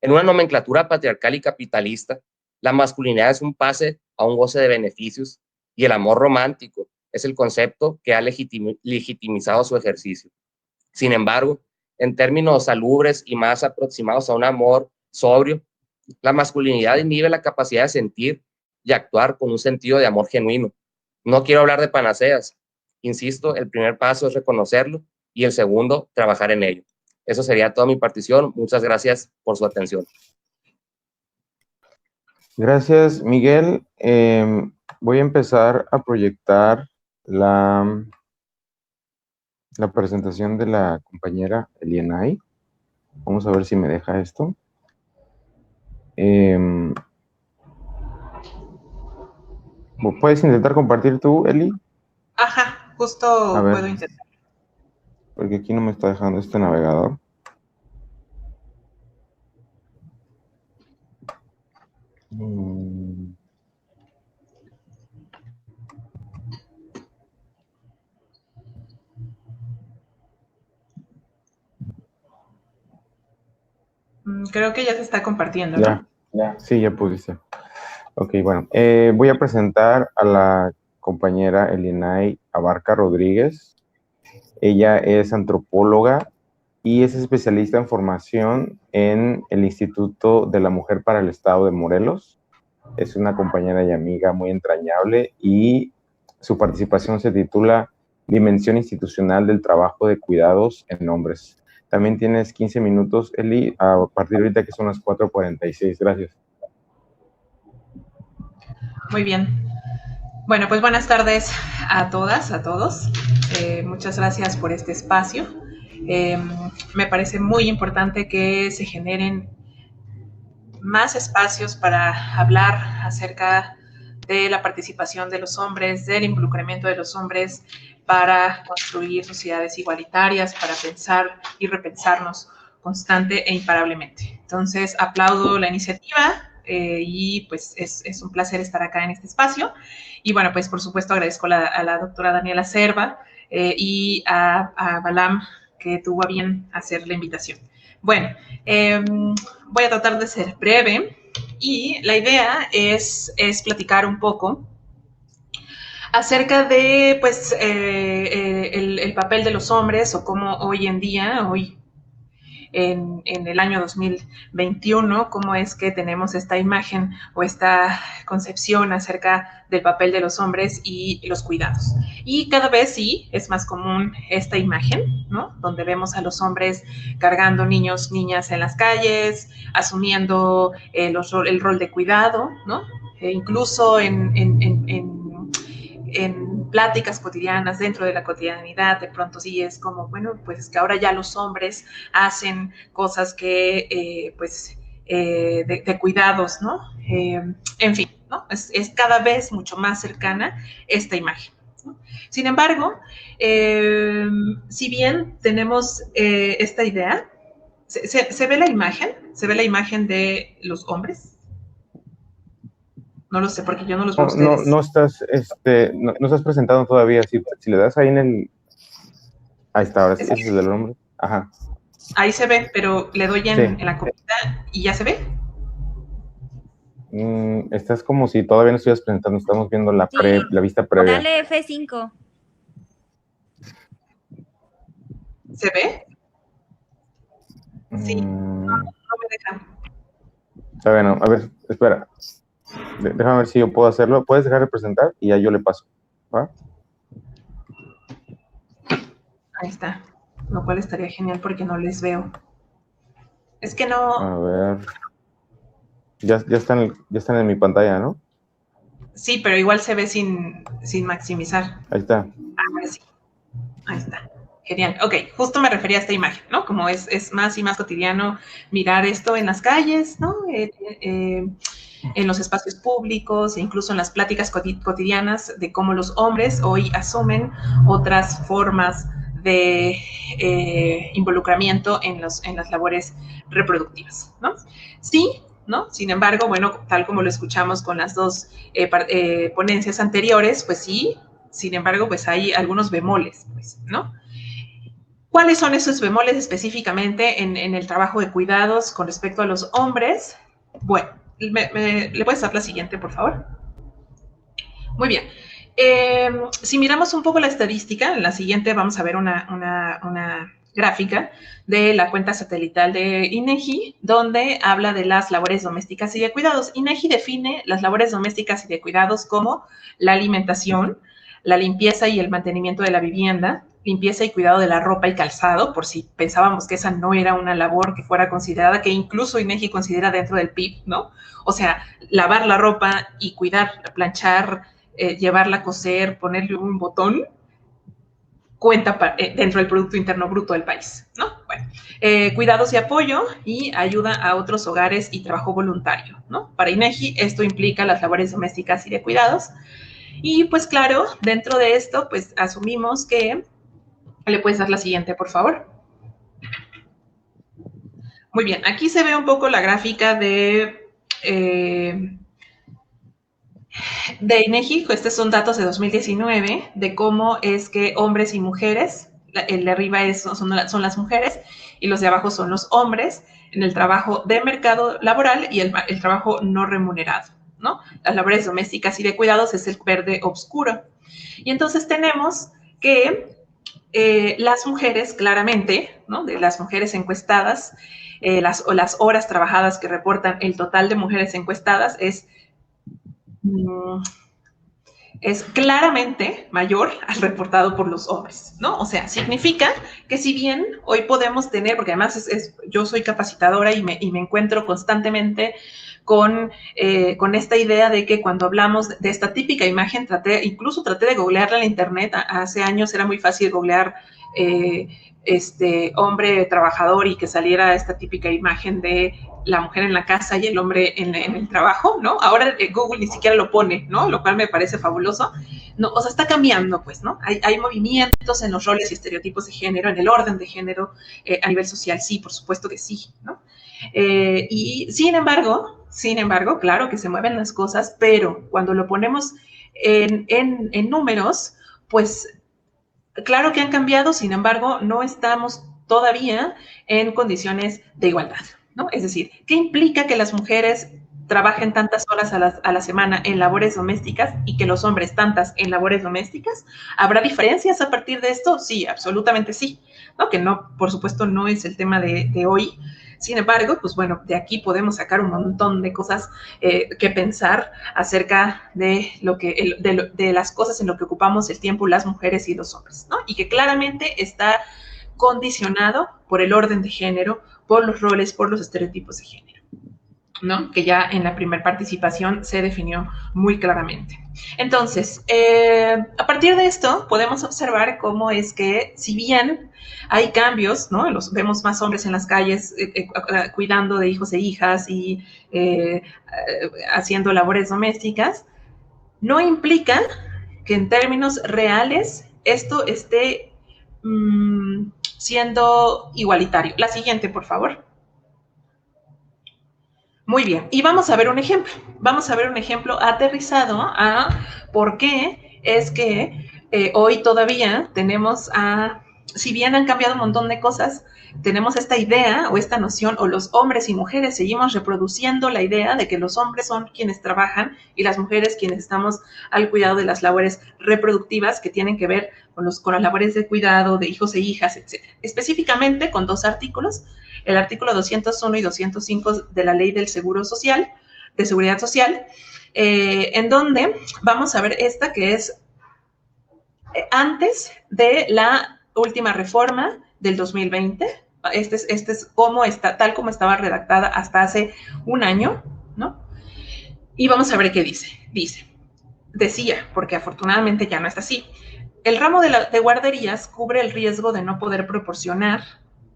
D: En una nomenclatura patriarcal y capitalista, la masculinidad es un pase a un goce de beneficios y el amor romántico es el concepto que ha legitimizado su ejercicio. Sin embargo, en términos salubres y más aproximados a un amor sobrio, la masculinidad inhibe la capacidad de sentir y actuar con un sentido de amor genuino. No quiero hablar de panaceas. Insisto, el primer paso es reconocerlo y el segundo, trabajar en ello. Eso sería toda mi partición. Muchas gracias por su atención.
A: Gracias, Miguel. Voy a empezar a proyectar la presentación de la compañera Elienay. Vamos a ver si me deja esto. ¿Puedes intentar compartir tú, Eli?
E: Ajá, justo puedo intentar.
A: Porque aquí no me está dejando este navegador.
E: Creo que ya se está compartiendo, ¿no?
A: Ya, sí, ya pudiste. Ok, bueno, voy a presentar a la compañera Elinay Abarca Rodríguez. Ella es antropóloga y es especialista en formación en el Instituto de la Mujer para el Estado de Morelos. Es una compañera y amiga muy entrañable y su participación se titula Dimensión Institucional del Trabajo de Cuidados en Hombres. También tienes 15 minutos, Eli, a partir de ahorita que son las 4:46. Gracias.
E: Muy bien. Bueno, pues buenas tardes a todas, a todos. Muchas gracias por este espacio. Me parece muy importante que se generen más espacios para hablar acerca de la participación de los hombres, del involucramiento de los hombres para construir sociedades igualitarias, para pensar y repensarnos constante e imparablemente. Entonces, aplaudo la iniciativa y pues es un placer estar acá en este espacio. Y bueno, pues por supuesto agradezco a la doctora Daniela Cerva y a Balam que tuvo a bien hacer la invitación. Bueno, voy a tratar de ser breve y la idea es platicar un poco acerca de pues, el papel de los hombres o cómo hoy en día, en el año 2021, cómo es que tenemos esta imagen o esta concepción acerca del papel de los hombres y los cuidados. Y cada vez sí es más común esta imagen, ¿no? Donde vemos a los hombres cargando niños, niñas en las calles, asumiendo el rol de cuidado, ¿no? Incluso en pláticas cotidianas, dentro de la cotidianidad, de pronto sí es como, bueno, pues que ahora ya los hombres hacen cosas que, de cuidados, ¿no? En fin, ¿no? Es cada vez mucho más cercana esta imagen, ¿no? Sin embargo, si bien tenemos esta idea, ¿se ve la imagen de los hombres? No lo sé, porque yo no los veo a ustedes.
A: No estás presentando todavía. Si le das ahí en el... Ahí está, ahora sí, ese es el del hombre. Ajá.
E: Ahí se ve, pero le doy en la copita y ya se ve.
A: Estás como si todavía no estuvieras presentando. Estamos viendo la vista previa.
C: Dale F5.
E: ¿Se ve? Sí, no me deja.
A: Está bien, a ver, espera. Déjame ver si yo puedo hacerlo. ¿Puedes dejar de presentar? Y ya yo le paso. ¿Va?
E: Ahí está. Lo cual estaría genial porque no les veo. Es que no...
A: A ver. Ya están en mi pantalla, ¿no?
E: Sí, pero igual se ve sin maximizar.
A: Ahí está.
E: Ahora sí. Ahí está. Genial. Ok, justo me refería a esta imagen, ¿no? Como es más y más cotidiano mirar esto en las calles, ¿no? En los espacios públicos, e incluso en las pláticas cotidianas de cómo los hombres hoy asumen otras formas de involucramiento en las labores reproductivas, ¿no? Sí, ¿no? Sin embargo, bueno, tal como lo escuchamos con las dos ponencias anteriores, pues sí, sin embargo, pues hay algunos bemoles, pues, ¿no? ¿Cuáles son esos bemoles específicamente en el trabajo de cuidados con respecto a los hombres? Bueno, ¿le puedes dar la siguiente, por favor? Muy bien. Si miramos un poco la estadística, en la siguiente vamos a ver una gráfica de la cuenta satelital de INEGI, donde habla de las labores domésticas y de cuidados. INEGI define las labores domésticas y de cuidados como la alimentación, la limpieza y el mantenimiento de la vivienda, limpieza y cuidado de la ropa y calzado, por si pensábamos que esa no era una labor que fuera considerada, que incluso INEGI considera dentro del PIB, ¿no? O sea, lavar la ropa y cuidar, planchar, llevarla a coser, ponerle un botón, cuenta dentro del Producto Interno Bruto del país, ¿no? Bueno, cuidados y apoyo y ayuda a otros hogares y trabajo voluntario, ¿no? Para INEGI esto implica las labores domésticas y de cuidados. Y pues claro, dentro de esto, pues asumimos que... ¿Le puedes dar la siguiente, por favor? Muy bien, aquí se ve un poco la gráfica de INEGI. Estos son datos de 2019 de cómo es que hombres y mujeres, el de arriba son las mujeres, y los de abajo son los hombres en el trabajo de mercado laboral y el trabajo no remunerado, ¿no? Las labores domésticas y de cuidados es el verde oscuro. Y entonces tenemos que las mujeres, claramente, ¿no? De las mujeres encuestadas, las horas trabajadas que reportan el total de mujeres encuestadas es claramente mayor al reportado por los hombres, ¿no? O sea, significa que si bien hoy podemos tener, porque además yo soy capacitadora y me encuentro constantemente con esta idea de que cuando hablamos de esta típica imagen, incluso traté de googlearla en la internet. Hace años era muy fácil googlear hombre trabajador y que saliera esta típica imagen de la mujer en la casa y el hombre en el trabajo, ¿no? Ahora Google ni siquiera lo pone, ¿no? Lo cual me parece fabuloso. No, o sea, está cambiando, pues, ¿no? Hay movimientos en los roles y estereotipos de género, en el orden de género a nivel social, sí, por supuesto que sí, ¿no? Y sin embargo, claro que se mueven las cosas, pero cuando lo ponemos en números, pues claro que han cambiado, sin embargo, no estamos todavía en condiciones de igualdad, ¿no? Es decir, ¿qué implica que las mujeres trabajen tantas horas a la semana en labores domésticas y que los hombres tantas en labores domésticas? ¿Habrá diferencias a partir de esto? Sí, absolutamente sí, ¿no? Que no, por supuesto, no es el tema de hoy. Sin embargo, pues bueno, de aquí podemos sacar un montón de cosas que pensar acerca de de las cosas en lo que ocupamos el tiempo las mujeres y los hombres, ¿no? Y que claramente está condicionado por el orden de género, por los roles, por los estereotipos de género, ¿no? Que ya en la primera participación se definió muy claramente. Entonces, a partir de esto podemos observar cómo es que, si bien hay cambios, ¿no? Vemos más hombres en las calles cuidando de hijos e hijas y haciendo labores domésticas, no implica que en términos reales esto esté siendo igualitario. La siguiente, por favor. Muy bien, y vamos a ver un ejemplo. Vamos a ver un ejemplo aterrizado a por qué es que hoy todavía tenemos si bien han cambiado un montón de cosas, tenemos esta idea o esta noción, o los hombres y mujeres seguimos reproduciendo la idea de que los hombres son quienes trabajan y las mujeres quienes estamos al cuidado de las labores reproductivas que tienen que ver con las labores de cuidado de hijos e hijas, etc. Específicamente con dos artículos, el artículo 201 y 205 de la Ley del Seguro Social, de Seguridad Social, en donde vamos a ver esta que es antes de la última reforma del 2020. Este es cómo está, tal como estaba redactada hasta hace un año, ¿no? Y vamos a ver qué dice. Decía, porque afortunadamente ya no está así, el ramo de guarderías cubre el riesgo de no poder proporcionar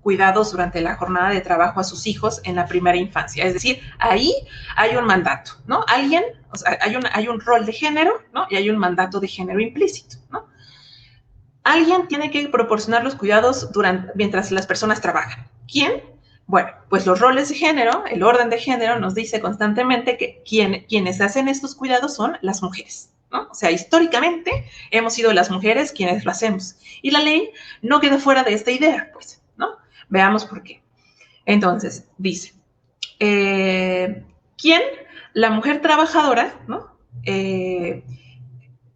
E: cuidados durante la jornada de trabajo a sus hijos en la primera infancia. Es decir, ahí hay un mandato, ¿no? Hay un rol de género, ¿no? Y hay un mandato de género implícito, ¿no? Alguien tiene que proporcionar los cuidados mientras las personas trabajan. ¿Quién? Bueno, pues los roles de género, el orden de género nos dice constantemente que quienes hacen estos cuidados son las mujeres, ¿no? O sea, históricamente hemos sido las mujeres quienes lo hacemos. Y la ley no queda fuera de esta idea, pues, ¿no? Veamos por qué. Entonces, dice, ¿quién? La mujer trabajadora, ¿no? De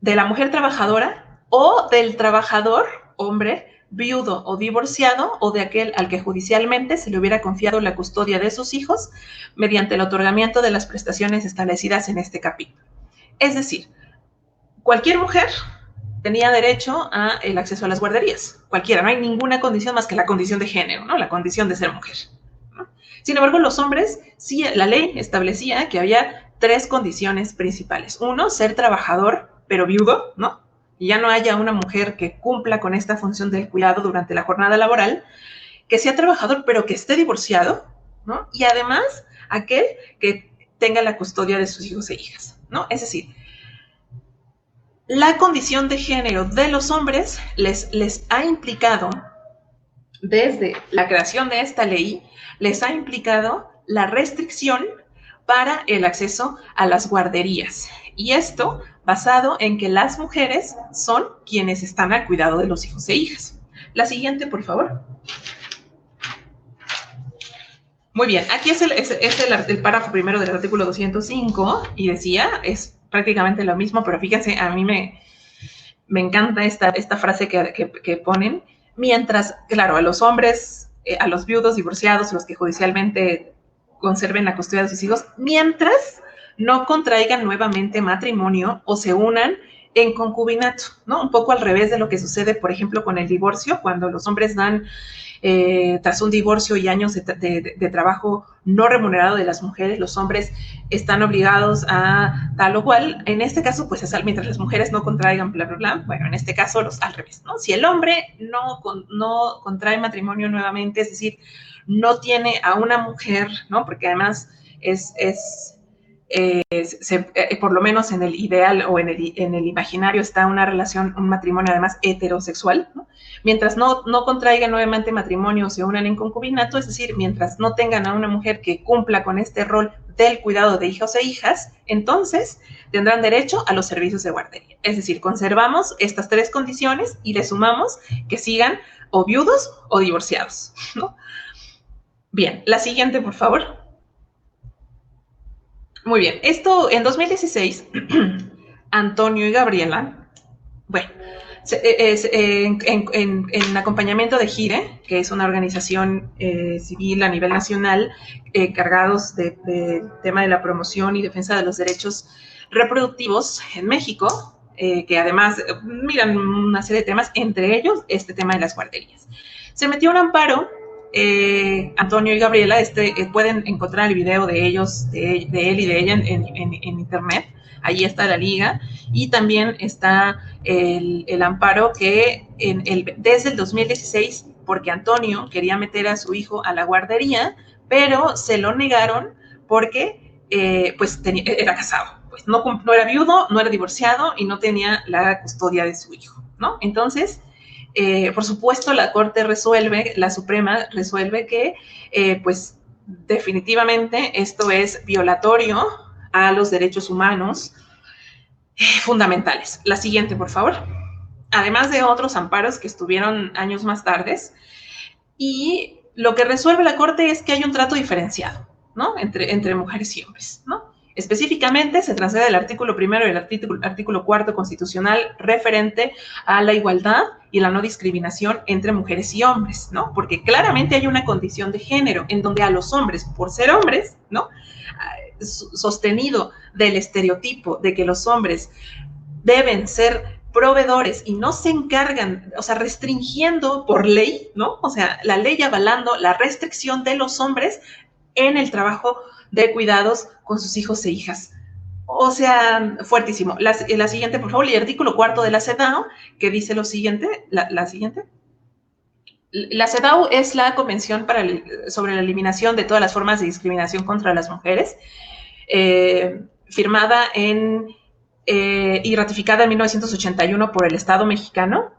E: la mujer trabajadora o del trabajador, hombre, viudo o divorciado, o de aquel al que judicialmente se le hubiera confiado la custodia de sus hijos mediante el otorgamiento de las prestaciones establecidas en este capítulo. Es decir, cualquier mujer tenía derecho al acceso a las guarderías. Cualquiera, no hay ninguna condición más que la condición de género, ¿no? La condición de ser mujer, ¿no? Sin embargo, los hombres, sí, la ley establecía que había tres condiciones principales. Uno, ser trabajador, pero viudo, ¿no? Y ya no haya una mujer que cumpla con esta función del cuidado durante la jornada laboral, que sea trabajador, pero que esté divorciado, ¿no? Y además, aquel que tenga la custodia de sus hijos e hijas, ¿no? Es decir, la condición de género de los hombres les ha implicado, desde la creación de esta ley, les ha implicado la restricción para el acceso a las guarderías. Y esto basado en que las mujeres son quienes están al cuidado de los hijos e hijas. La siguiente, por favor. Muy bien, aquí es el párrafo primero del artículo 205 y decía, es prácticamente lo mismo, pero fíjense, a mí me encanta esta frase que ponen, mientras, claro, a los hombres, a los viudos, divorciados, los que judicialmente conserven la custodia de sus hijos, mientras no contraigan nuevamente matrimonio o se unan en concubinato, ¿no? Un poco al revés de lo que sucede, por ejemplo, con el divorcio, cuando los hombres dan tras un divorcio y años de trabajo no remunerado de las mujeres, los hombres están obligados a tal o cual. En este caso, pues mientras las mujeres no contraigan bla, bla, bla, bueno, en este caso al revés, ¿no? Si el hombre no contrae matrimonio nuevamente, es decir, no tiene a una mujer, ¿no? Porque además por lo menos en el ideal o en el imaginario está una relación, un matrimonio además heterosexual, ¿no? Mientras no contraigan nuevamente matrimonio o se unan en concubinato, es decir, mientras no tengan a una mujer que cumpla con este rol del cuidado de hijos e hijas, entonces tendrán derecho a los servicios de guardería. Es decir, conservamos estas tres condiciones y le sumamos que sigan o viudos o divorciados, ¿no? Bien, la siguiente, por favor. Muy bien, esto en 2016, Antonio y Gabriela, bueno, en acompañamiento de GIRE, que es una organización civil a nivel nacional, cargados del tema de la promoción y defensa de los derechos reproductivos en México, que además miran una serie de temas, entre ellos este tema de las guarderías. Se metió un amparo. Antonio y Gabriela, pueden encontrar el video de ellos, de él y de ella en internet. Ahí está la liga y también está el amparo que desde el 2016, porque Antonio quería meter a su hijo a la guardería, pero se lo negaron porque pues era casado, pues no era viudo, no era divorciado y no tenía la custodia de su hijo, ¿no? Entonces, por supuesto, la Corte la Suprema resuelve que, pues, definitivamente esto es violatorio a los derechos humanos fundamentales. La siguiente, por favor. Además de otros amparos que estuvieron años más tarde, y lo que resuelve la Corte es que hay un trato diferenciado, ¿no? Entre mujeres y hombres, ¿no? Específicamente se transgrede el artículo primero y el artículo cuarto constitucional referente a la igualdad y la no discriminación entre mujeres y hombres, ¿no? Porque claramente hay una condición de género en donde a los hombres, por ser hombres, ¿no? Sostenido del estereotipo de que los hombres deben ser proveedores y no se encargan, o sea, restringiendo por ley, ¿no? O sea, la ley avalando la restricción de los hombres en el trabajo de cuidados con sus hijos e hijas. O sea, fuertísimo. La siguiente, por favor, el artículo cuarto de la CEDAW, que dice lo siguiente, la siguiente. La CEDAW es la Convención sobre la Eliminación de todas las formas de discriminación contra las mujeres, firmada y ratificada en 1981 por el Estado mexicano,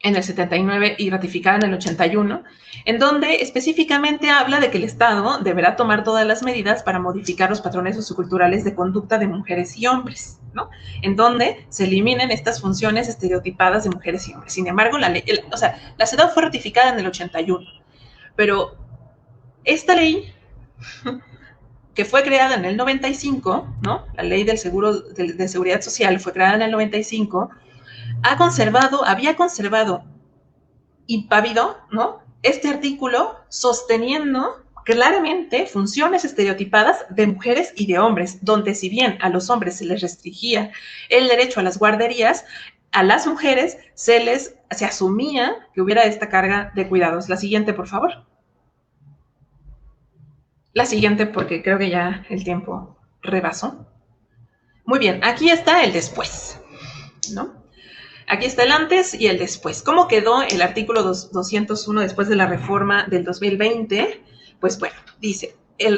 E: en el 79 y ratificada en el 81, en donde específicamente habla de que el Estado deberá tomar todas las medidas para modificar los patrones socioculturales de conducta de mujeres y hombres, ¿no? En donde se eliminen estas funciones estereotipadas de mujeres y hombres. Sin embargo, la CEDAW fue ratificada en el 81, pero esta ley que fue creada en el 95, ¿no? La ley del seguro de seguridad social fue creada en el 95, había conservado impávido, ¿no? Este artículo sosteniendo claramente funciones estereotipadas de mujeres y de hombres, donde si bien a los hombres se les restringía el derecho a las guarderías, a las mujeres se asumía que hubiera esta carga de cuidados. La siguiente, por favor. La siguiente, porque creo que ya el tiempo rebasó. Muy bien, aquí está el después, ¿no? Aquí está el antes y el después. ¿Cómo quedó el artículo 201 después de la reforma del 2020? Pues bueno, dice,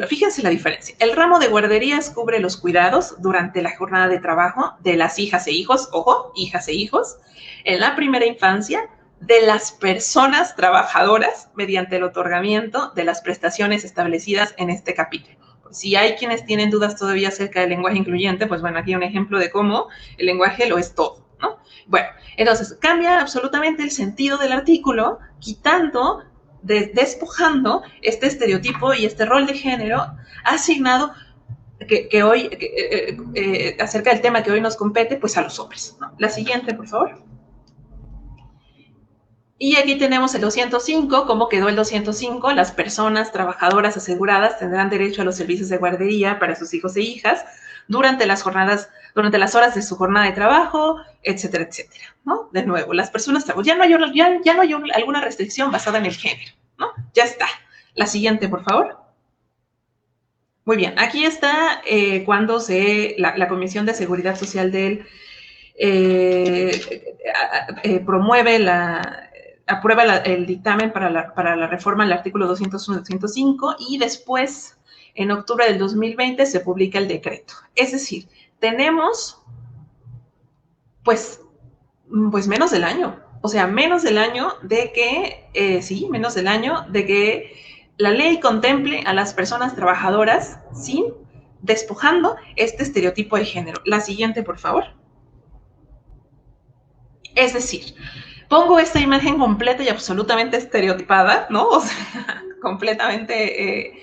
E: fíjense la diferencia. El ramo de guarderías cubre los cuidados durante la jornada de trabajo de las hijas e hijos, ojo, hijas e hijos, en la primera infancia, de las personas trabajadoras mediante el otorgamiento de las prestaciones establecidas en este capítulo. Si hay quienes tienen dudas todavía acerca del lenguaje incluyente, pues bueno, aquí un ejemplo de cómo el lenguaje lo es todo, ¿no? Bueno, entonces cambia absolutamente el sentido del artículo, quitando despojando este estereotipo y este rol de género asignado que hoy, acerca del tema que hoy nos compete, pues a los hombres, ¿no? La siguiente, por favor. Y aquí tenemos el 205, ¿cómo quedó el 205? Las personas trabajadoras aseguradas tendrán derecho a los servicios de guardería para sus hijos e hijas durante las horas de su jornada de trabajo, etcétera, etcétera, ¿no? De nuevo, las personas ya no hay alguna restricción basada en el género, ¿no? Ya está. La siguiente, por favor. Muy bien, aquí está cuando la Comisión de Seguridad Social de él aprueba el dictamen para la reforma del artículo 201-205 y después, en octubre del 2020, se publica el decreto. Es decir, tenemos pues menos del año, o sea, menos del año de que, menos del año de que la ley contemple a las personas trabajadoras despojando este estereotipo de género. La siguiente, por favor. Es decir, pongo esta imagen completa y absolutamente estereotipada, ¿no? O sea, completamente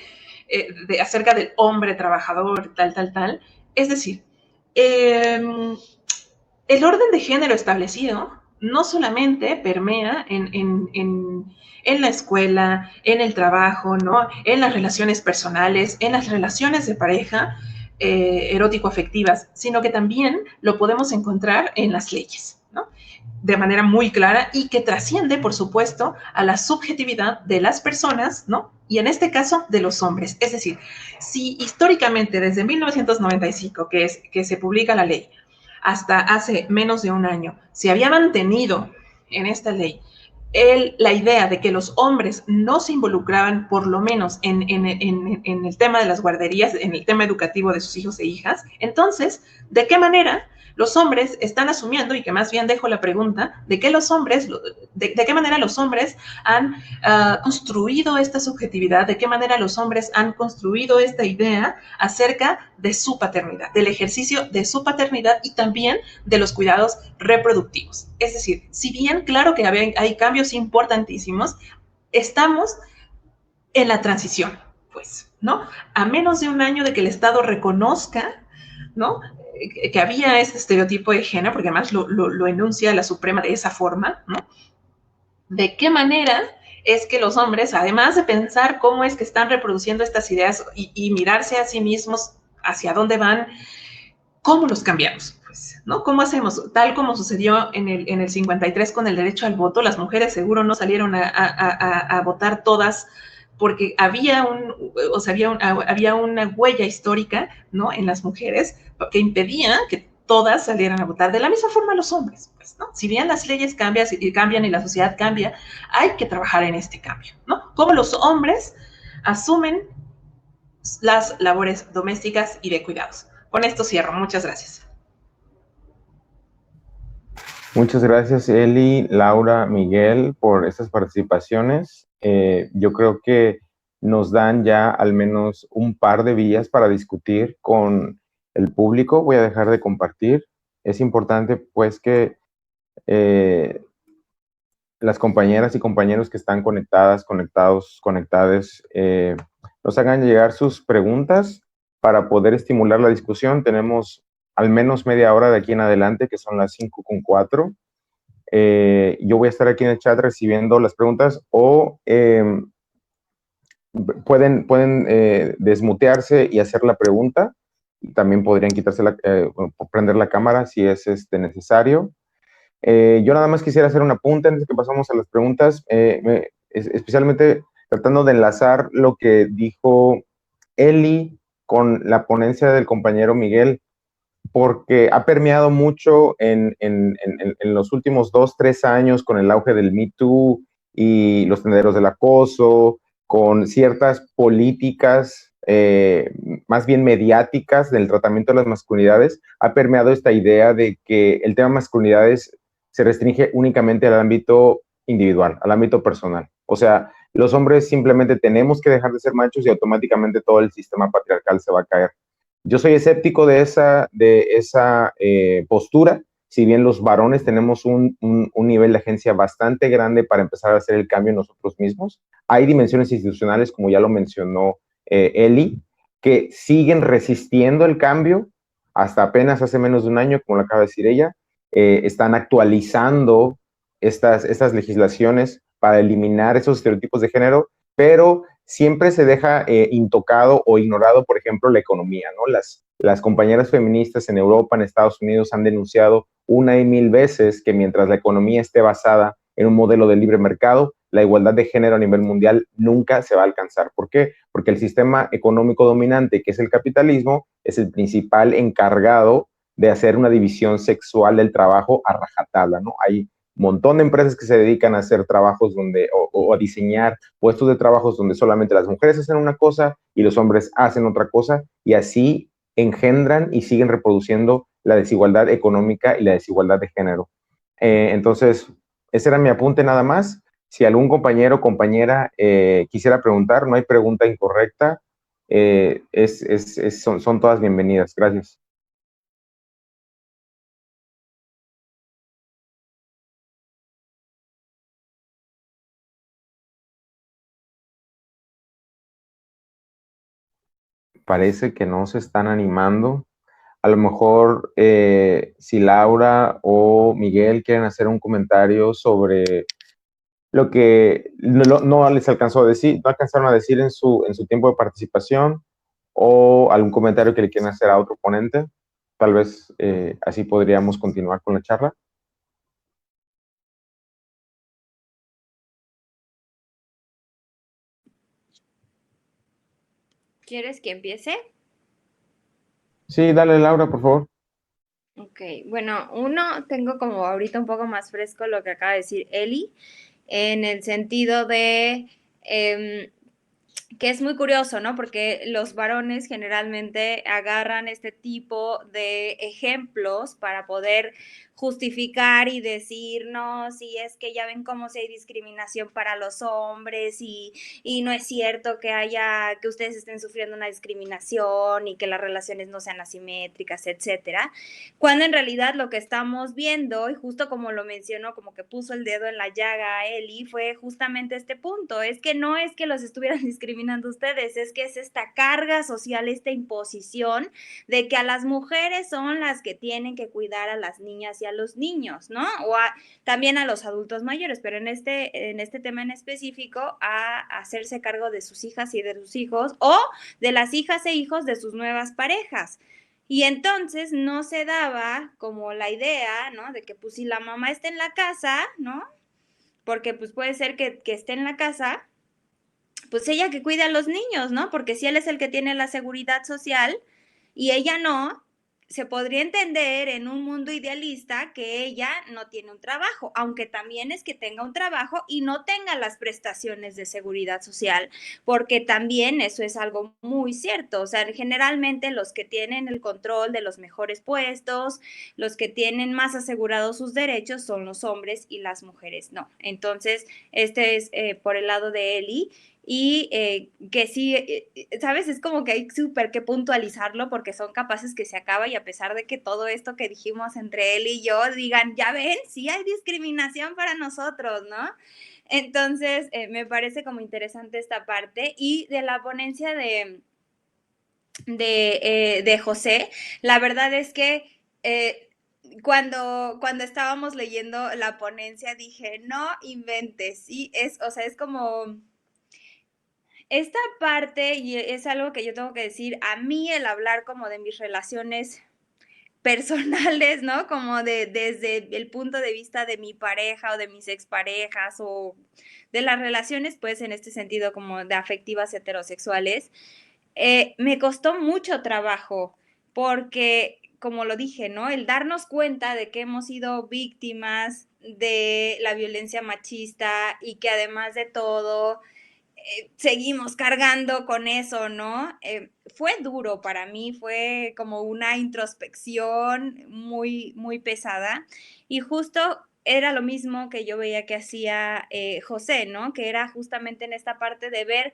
E: acerca del hombre trabajador, tal. Es decir, el orden de género establecido no solamente permea en la escuela, en el trabajo, ¿no? En las relaciones personales, en las relaciones de pareja erótico-afectivas, sino que también lo podemos encontrar en las leyes, ¿no? De manera muy clara y que trasciende, por supuesto, a la subjetividad de las personas, ¿no? Y en este caso, de los hombres. Es decir, si históricamente, desde 1995, que se publica la ley, hasta hace menos de un año, se había mantenido en esta ley la idea de que los hombres no se involucraban, por lo menos en el tema de las guarderías, en el tema educativo de sus hijos e hijas, entonces, ¿de qué manera los hombres están asumiendo, y que más bien dejo la pregunta, de qué manera los hombres han construido esta subjetividad, de qué manera los hombres han construido esta idea acerca de su paternidad, del ejercicio de su paternidad y también de los cuidados reproductivos? Es decir, si bien claro que hay cambios importantísimos, estamos en la transición, pues, ¿no? A menos de un año de que el Estado reconozca, ¿no?, que había este estereotipo de género, porque además lo enuncia la Suprema de esa forma, ¿no? ¿De qué manera es que los hombres, además de pensar cómo es que están reproduciendo estas ideas y mirarse a sí mismos hacia dónde van, cómo los cambiamos? Pues, ¿no? ¿Cómo hacemos? Tal como sucedió en el 53 con el derecho al voto, las mujeres seguro no salieron a votar todas porque había una huella histórica, ¿no?, en las mujeres que impedía que todas salieran a votar. De la misma forma los hombres, pues, ¿no? Si bien las leyes cambian y la sociedad cambia, hay que trabajar en este cambio, ¿no? Cómo los hombres asumen las labores domésticas y de cuidados. Con esto cierro. Muchas gracias.
A: Muchas gracias, Eli, Laura, Miguel, por estas participaciones. Yo creo que nos dan ya al menos un par de vías para discutir con el público. Voy a dejar de compartir. Es importante, pues, que las compañeras y compañeros que están conectadas, nos hagan llegar sus preguntas para poder estimular la discusión. Tenemos al menos media hora de aquí en adelante, que son las 5:04. Yo voy a estar aquí en el chat recibiendo las preguntas o pueden desmutearse y hacer la pregunta. Y también podrían prender la cámara si es necesario. Yo nada más quisiera hacer un apunte antes de que pasamos a las preguntas, especialmente tratando de enlazar lo que dijo Eli con la ponencia del compañero Miguel, porque ha permeado mucho en los últimos 2-3 años con el auge del Me Too y los tenderos del acoso, con ciertas políticas más bien mediáticas del tratamiento de las masculinidades. Ha permeado esta idea de que el tema masculinidades se restringe únicamente al ámbito individual, al ámbito personal. O sea, los hombres simplemente tenemos que dejar de ser machos y automáticamente todo el sistema patriarcal se va a caer. Yo soy escéptico de esa postura si bien los varones tenemos un nivel de agencia bastante grande para empezar a hacer el cambio nosotros mismos, hay dimensiones institucionales, como ya lo mencionó Eli, que siguen resistiendo el cambio hasta apenas hace menos de un año, como lo acaba de decir ella. Están actualizando estas legislaciones para eliminar esos estereotipos de género, pero siempre se deja intocado o ignorado, por ejemplo, la economía, ¿no? Las compañeras feministas en Europa, en Estados Unidos, han denunciado una y mil veces que mientras la economía esté basada en un modelo de libre mercado, la igualdad de género a nivel mundial nunca se va a alcanzar. ¿Por qué? Porque el sistema económico dominante, que es el capitalismo, es el principal encargado de hacer una división sexual del trabajo a rajatabla, ¿no? Hay un montón de empresas que se dedican a hacer trabajos donde, o a diseñar puestos de trabajos donde solamente las mujeres hacen una cosa y los hombres hacen otra cosa, y así engendran y siguen reproduciendo la desigualdad económica y la desigualdad de género. Entonces, ese era mi apunte nada más. Si algún compañero o compañera quisiera preguntar, no hay pregunta incorrecta, son todas bienvenidas. Gracias. Parece que no se están animando. A lo mejor si Laura o Miguel quieren hacer un comentario sobre lo que no les alcanzó a decir, no alcanzaron a decir en su tiempo de participación, o algún comentario que le quieran hacer a otro ponente, tal vez así podríamos continuar con la charla.
C: ¿Quieres que empiece?
A: Sí, dale, Laura, por favor.
C: Ok, bueno, tengo como ahorita un poco más fresco lo que acaba de decir Eli, en el sentido de que es muy curioso, ¿no? Porque los varones generalmente agarran este tipo de ejemplos para poder justificar y decir, no, si es que ya ven cómo si hay discriminación para los hombres y no es cierto que ustedes estén sufriendo una discriminación y que las relaciones no sean asimétricas, etcétera. Cuando en realidad lo que estamos viendo, y justo como lo mencionó, como que puso el dedo en la llaga a Eli, fue justamente este punto, es que no es que los estuvieran discriminando ustedes, es que es esta carga social, esta imposición de que a las mujeres son las que tienen que cuidar a las niñas y a los niños, ¿no? También a los adultos mayores, pero en este tema en específico, a hacerse cargo de sus hijas y de sus hijos, o de las hijas e hijos de sus nuevas parejas. Y entonces no se daba como la idea, ¿no? De que pues si la mamá está en la casa, ¿no? Porque pues puede ser que esté en la casa, pues ella que cuide a los niños, ¿no? Porque si él es el que tiene la seguridad social y ella no, se podría entender en un mundo idealista que ella no tiene un trabajo, aunque también es que tenga un trabajo y no tenga las prestaciones de seguridad social, porque también eso es algo muy cierto. O sea, generalmente los que tienen el control de los mejores puestos, los que tienen más asegurados sus derechos son los hombres y las mujeres no. Entonces, este es por el lado de Eli. Y que sí, ¿sabes? Es como que hay súper que puntualizarlo porque son capaces que se acaba y a pesar de que todo esto que dijimos entre él y yo digan, ya ven, sí hay discriminación para nosotros, ¿no? Entonces, me parece como interesante esta parte y de la ponencia de José, la verdad es que cuando estábamos leyendo la ponencia dije, no inventes, sí, o sea, es como esta parte, y es algo que yo tengo que decir, a mí el hablar como de mis relaciones personales, ¿no? Como desde el punto de vista de mi pareja o de mis exparejas o de las relaciones, pues en este sentido como de afectivas heterosexuales, me costó mucho trabajo porque, como lo dije, ¿no? El darnos cuenta de que hemos sido víctimas de la violencia machista y que además de todo seguimos cargando con eso, ¿no? Fue duro para mí, fue como una introspección muy, muy pesada y justo era lo mismo que yo veía que hacía José, ¿no? Que era justamente en esta parte de ver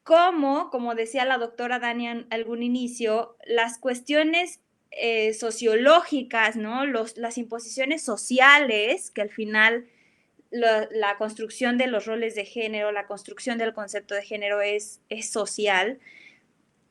C: cómo, como decía la doctora Dani en algún inicio, las cuestiones sociológicas, ¿no? Las imposiciones sociales, que al final la construcción de los roles de género, la construcción del concepto de género es social,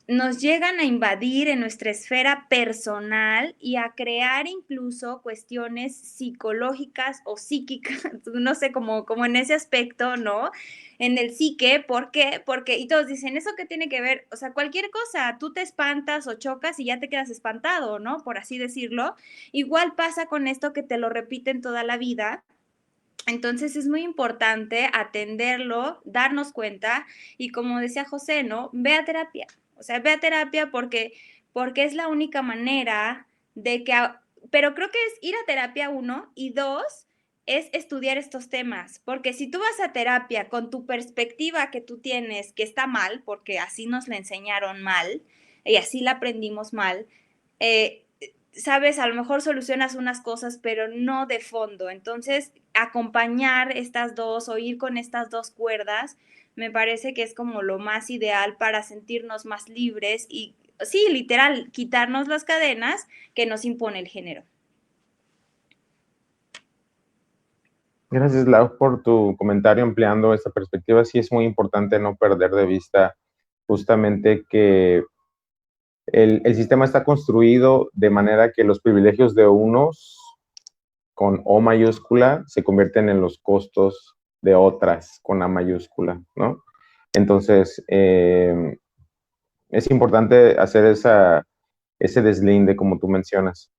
C: nos llegan a invadir en nuestra esfera personal y a crear incluso cuestiones psicológicas o psíquicas, no sé, como en ese aspecto, ¿no? En el psique, ¿por qué? Porque, y todos dicen, ¿eso qué tiene que ver? O sea, cualquier cosa, tú te espantas o chocas y ya te quedas espantado, ¿no? Por así decirlo. Igual pasa con esto que te lo repiten toda la vida. Entonces es muy importante atenderlo, darnos cuenta y como decía José, ¿no? Ve a terapia. O sea, ve a terapia porque es la única manera de que... Pero creo que es ir a terapia, 1, y 2, es estudiar estos temas. Porque si tú vas a terapia con tu perspectiva que tú tienes, que está mal, porque así nos la enseñaron mal y así la aprendimos mal, sabes, a lo mejor solucionas unas cosas, pero no de fondo. Entonces, acompañar estas dos o ir con estas dos cuerdas, me parece que es como lo más ideal para sentirnos más libres y, sí, literal, quitarnos las cadenas que nos impone el género.
A: Gracias, Lau, por tu comentario ampliando esta perspectiva. Sí es muy importante no perder de vista justamente que el sistema está construido de manera que los privilegios de unos con O mayúscula se convierten en los costos de otras con A mayúscula, ¿no? Entonces, es importante hacer ese deslinde, como tú mencionas.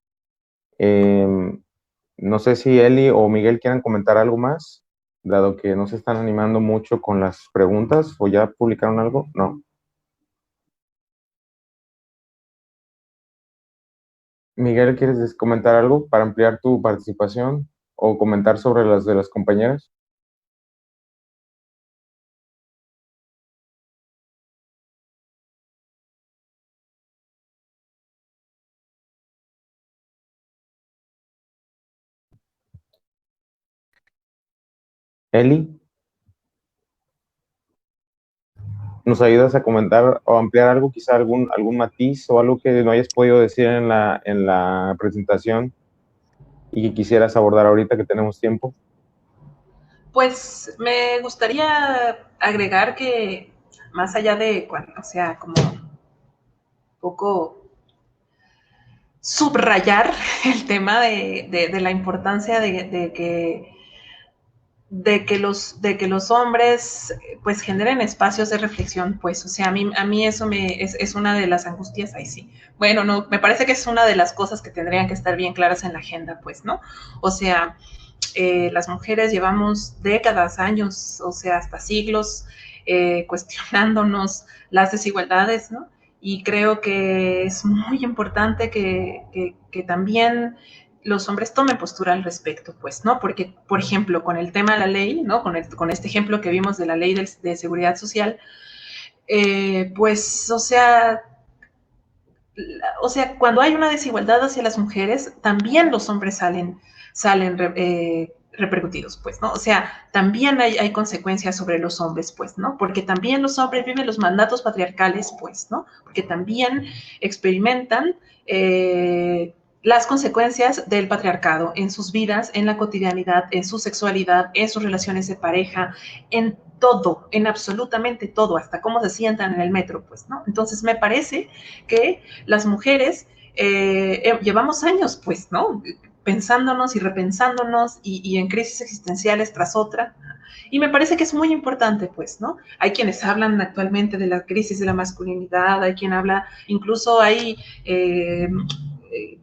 A: No sé si Eli o Miguel quieren comentar algo más, dado que no se están animando mucho con las preguntas, o ya publicaron algo, no. Miguel, ¿quieres comentar algo para ampliar tu participación o comentar sobre las de las compañeras? Eli, ¿nos ayudas a comentar o ampliar algo, quizá algún matiz o algo que no hayas podido decir en la presentación y que quisieras abordar ahorita que tenemos tiempo?
E: Pues me gustaría agregar que más allá de, o sea, como un poco subrayar el tema de la importancia de que los hombres pues generen espacios de reflexión, pues, o sea, a mí eso es una de las angustias, ahí sí. Bueno, no, me parece que es una de las cosas que tendrían que estar bien claras en la agenda, pues, ¿no? O sea, las mujeres llevamos décadas, años, o sea, hasta siglos, cuestionándonos las desigualdades, ¿no? Y creo que es muy importante que también los hombres tomen postura al respecto, pues, ¿no? Porque, por ejemplo, con el tema de la ley, ¿no? Con este ejemplo que vimos de la ley de seguridad social, pues, o sea, cuando hay una desigualdad hacia las mujeres, también los hombres salen repercutidos, pues, ¿no? O sea, también hay consecuencias sobre los hombres, pues, ¿no? Porque también los hombres viven los mandatos patriarcales, pues, ¿no? Porque también experimentan las consecuencias del patriarcado en sus vidas, en la cotidianidad, en su sexualidad, en sus relaciones de pareja, en todo, en absolutamente todo, hasta cómo se sientan en el metro, pues, ¿no? Entonces me parece que las mujeres llevamos años, pues, ¿no? Pensándonos y repensándonos y en crisis existenciales tras otra. Y me parece que es muy importante, pues, ¿no? Hay quienes hablan actualmente de la crisis de la masculinidad, hay quien habla, incluso hay,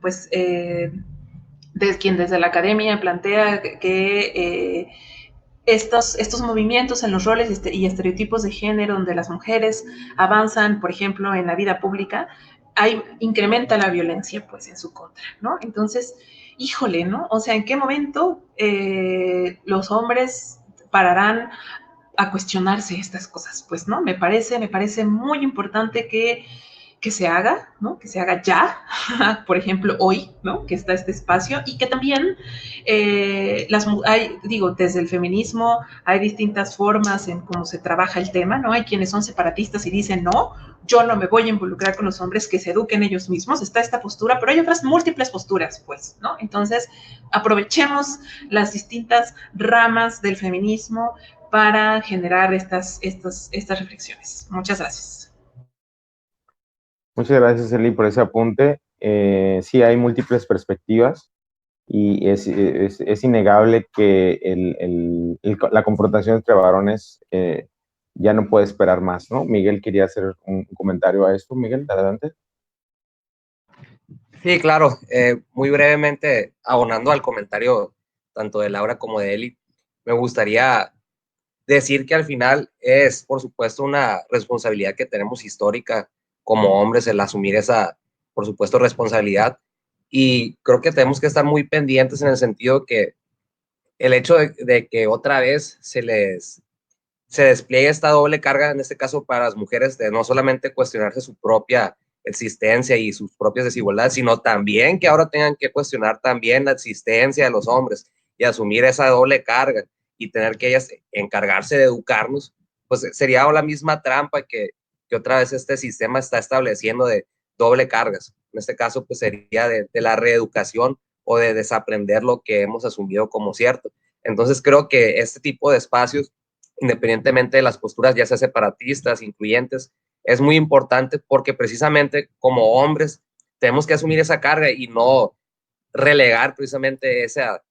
E: pues, de quien desde la academia plantea que estos movimientos en los roles y estereotipos de género donde las mujeres avanzan, por ejemplo, en la vida pública, incrementa la violencia, pues, en su contra, ¿no? Entonces, híjole, ¿no? O sea, ¿en qué momento los hombres pararán a cuestionarse estas cosas? Pues, ¿no? Me parece muy importante que que se haga, ¿no? Que se haga ya, por ejemplo, hoy, ¿no? Que está este espacio y que también desde el feminismo hay distintas formas en cómo se trabaja el tema, ¿no? Hay quienes son separatistas y dicen, no, yo no me voy a involucrar con los hombres, que se eduquen ellos mismos, está esta postura, pero hay otras múltiples posturas, pues, ¿no? Entonces, aprovechemos las distintas ramas del feminismo para generar estas reflexiones. Muchas gracias.
A: Muchas gracias, Eli, por ese apunte. Sí, hay múltiples perspectivas y es innegable que la confrontación entre varones ya no puede esperar más, ¿no? Miguel quería hacer un comentario a esto. Miguel, adelante.
D: Sí, claro. Muy brevemente, abonando al comentario tanto de Laura como de Eli, me gustaría decir que al final es, por supuesto, una responsabilidad que tenemos histórica como hombres el asumir esa, por supuesto, responsabilidad. Y creo que tenemos que estar muy pendientes en el sentido que el hecho de que otra vez se despliegue esta doble carga, en este caso para las mujeres, de no solamente cuestionarse su propia existencia y sus propias desigualdades, sino también que ahora tengan que cuestionar también la existencia de los hombres y asumir esa doble carga y tener que ellas encargarse de educarnos, pues sería la misma trampa que otra vez este sistema está estableciendo de doble cargas. En este caso, pues sería de la reeducación o de desaprender lo que hemos asumido como cierto. Entonces creo que este tipo de espacios, independientemente de las posturas, ya sea separatistas, incluyentes, es muy importante porque precisamente como hombres tenemos que asumir esa carga y no relegar precisamente esa